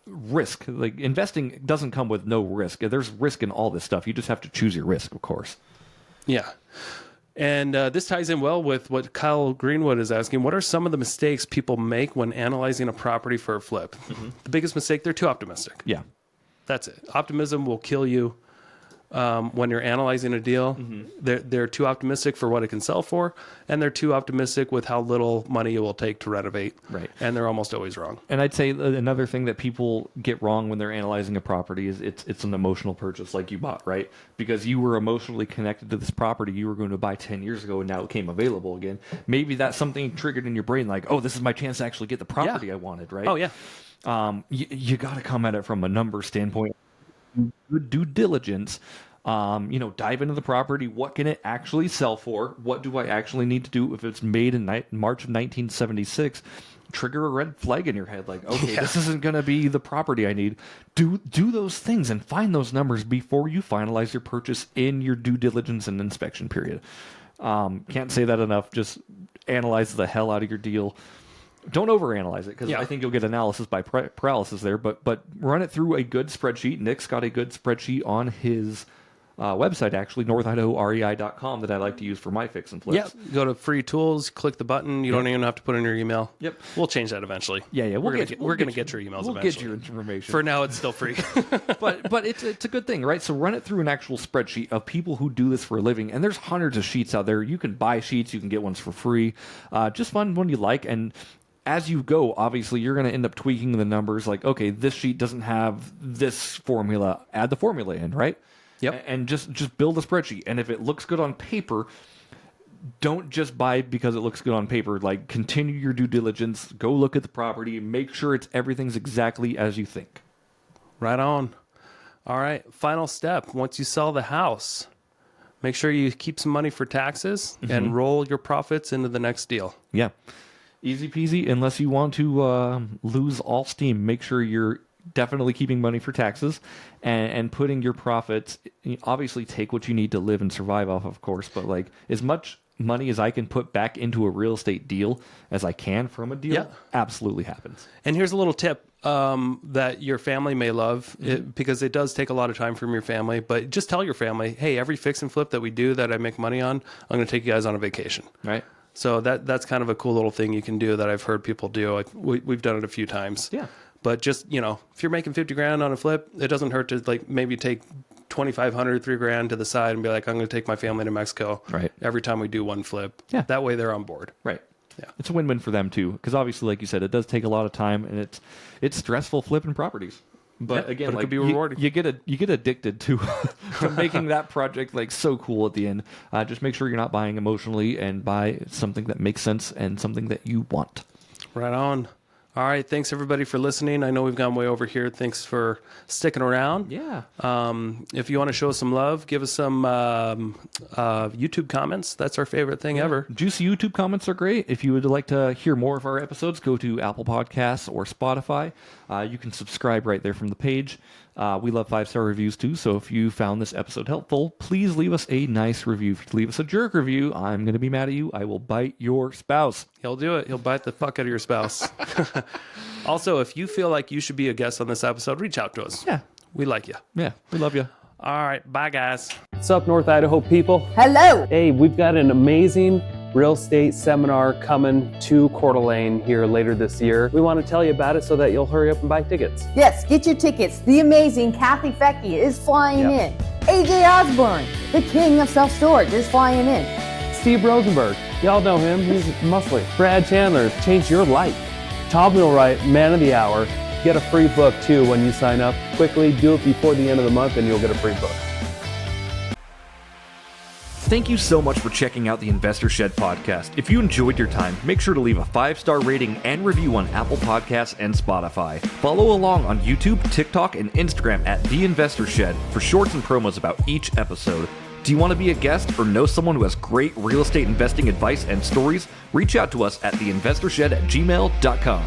[SPEAKER 2] risk. Like investing doesn't come with no risk. There's risk in all this stuff. You just have to choose your risk, of course.
[SPEAKER 1] Yeah. And this ties in well with what Kyle Greenwood is asking. What are some of the mistakes people make when analyzing a property for a flip? The biggest mistake, they're too optimistic.
[SPEAKER 2] Yeah.
[SPEAKER 1] That's it. Optimism will kill you. when you're analyzing a deal. They're too optimistic for what it can sell for, and they're too optimistic with how little money it will take to renovate.
[SPEAKER 2] Right.
[SPEAKER 1] And they're almost always wrong.
[SPEAKER 2] And I'd say another thing that people get wrong when they're analyzing a property is it's an emotional purchase like you bought, right? Because you were emotionally connected to this property you were going to buy 10 years ago, and now it came available again. Maybe that's something triggered in your brain, like, oh, this is my chance to actually get the property I wanted, right?
[SPEAKER 1] Oh, yeah.
[SPEAKER 2] You got to come at it from a number standpoint. Good due diligence. Dive into the property. What can it actually sell for? What do I actually need to do if it's made in March of 1976? Trigger a red flag in your head, like, okay, this isn't going to be the property I need. Do those things and find those numbers before you finalize your purchase in your due diligence and inspection period. Can't say that enough. Just analyze the hell out of your deal. Don't overanalyze it, because I think you'll get analysis by paralysis there. But run it through a good spreadsheet. Nick's got a good spreadsheet on his website, actually, northidahorei.com, that I like to use for my fix and flips.
[SPEAKER 1] Yeah, go to free tools, click the button. You don't even have to put in your email.
[SPEAKER 2] Yep.
[SPEAKER 1] We'll change that eventually.
[SPEAKER 2] Yeah.
[SPEAKER 1] We're gonna get your emails
[SPEAKER 2] we'll
[SPEAKER 1] eventually.
[SPEAKER 2] get your information.
[SPEAKER 1] For now, it's still free.
[SPEAKER 2] but it's a good thing, right? So run it through an actual spreadsheet of people who do this for a living, and there's hundreds of sheets out there. You can buy sheets, you can get ones for free. Just find one you like, and as you go, obviously, you're going to end up tweaking the numbers. Like, okay, this sheet doesn't have this formula. Add the formula in, right?
[SPEAKER 1] Yep.
[SPEAKER 2] And just build a spreadsheet. And if it looks good on paper, don't just buy because it looks good on paper. Like, continue your due diligence. Go look at the property. Make sure everything's exactly as you think.
[SPEAKER 1] Right on. All right. Final step. Once you sell the house, make sure you keep some money for taxes and roll your profits into the next deal.
[SPEAKER 2] Yeah. Easy peasy, unless you want to lose all steam. Make sure you're definitely keeping money for taxes and putting your profits. Obviously, take what you need to live and survive off, of course, but like as much money as I can put back into a real estate deal as I can from a deal absolutely happens.
[SPEAKER 1] And here's a little tip that your family may love, because it does take a lot of time from your family, but just tell your family, hey, every fix and flip that we do that I make money on, I'm going to take you guys on a vacation.
[SPEAKER 2] Right.
[SPEAKER 1] So that's kind of a cool little thing you can do that I've heard people do. We've done it a few times.
[SPEAKER 2] Yeah.
[SPEAKER 1] But just, if you're making 50 grand on a flip, it doesn't hurt to like maybe take 2,500, $3,000 to the side and be like, I'm going to take my family to Mexico.
[SPEAKER 2] Right.
[SPEAKER 1] Every time we do one flip.
[SPEAKER 2] Yeah.
[SPEAKER 1] That way they're on board.
[SPEAKER 2] Right.
[SPEAKER 1] Yeah.
[SPEAKER 2] It's a win-win for them too, because obviously, like you said, it does take a lot of time, and it's stressful flipping properties. But again,
[SPEAKER 1] but it
[SPEAKER 2] like
[SPEAKER 1] could be rewarding.
[SPEAKER 2] You get addicted to making that project like so cool at the end. Just make sure you're not buying emotionally, and buy something that makes sense and something that you want.
[SPEAKER 1] Right on. All right. Thanks everybody for listening. I know we've gone way over here. Thanks for sticking around.
[SPEAKER 2] Yeah.
[SPEAKER 1] If you want to show us some love, give us some YouTube comments. That's our favorite thing ever.
[SPEAKER 2] Juicy YouTube comments are great. If you would like to hear more of our episodes, go to Apple Podcasts or Spotify. You can subscribe right there from the page. We love 5-star reviews too, so if you found this episode helpful, please leave us a nice review. If you leave us a jerk review, I'm going to be mad at you. I will bite your spouse.
[SPEAKER 1] He'll do it. He'll bite the fuck out of your spouse. Also, if you feel like you should be a guest on this episode, reach out to us.
[SPEAKER 2] Yeah.
[SPEAKER 1] We like you.
[SPEAKER 2] Yeah, we love you.
[SPEAKER 1] All right. Bye, guys.
[SPEAKER 4] What's up, North Idaho people?
[SPEAKER 5] Hello.
[SPEAKER 4] Hey, we've got an amazing real estate seminar coming to Coeur d'Alene here later this year. We want to tell you about it so that you'll hurry up and buy tickets.
[SPEAKER 5] Yes, get your tickets. The amazing Kathy Fecky is flying in. AJ Osborne, the king of self-storage, is flying in.
[SPEAKER 4] Steve Rosenberg, y'all know him, he's muscly. Brad Chandler, changed your life. Tom Wheelwright, man of the hour. Get a free book too when you sign up. Quickly, do it before the end of the month and you'll get a free book.
[SPEAKER 3] Thank you so much for checking out the Investor Shed podcast. If you enjoyed your time, make sure to leave a 5-star rating and review on Apple Podcasts and Spotify. Follow along on YouTube, TikTok, and Instagram at The Investor Shed for shorts and promos about each episode. Do you want to be a guest or know someone who has great real estate investing advice and stories? Reach out to us at theinvestorshed@gmail.com.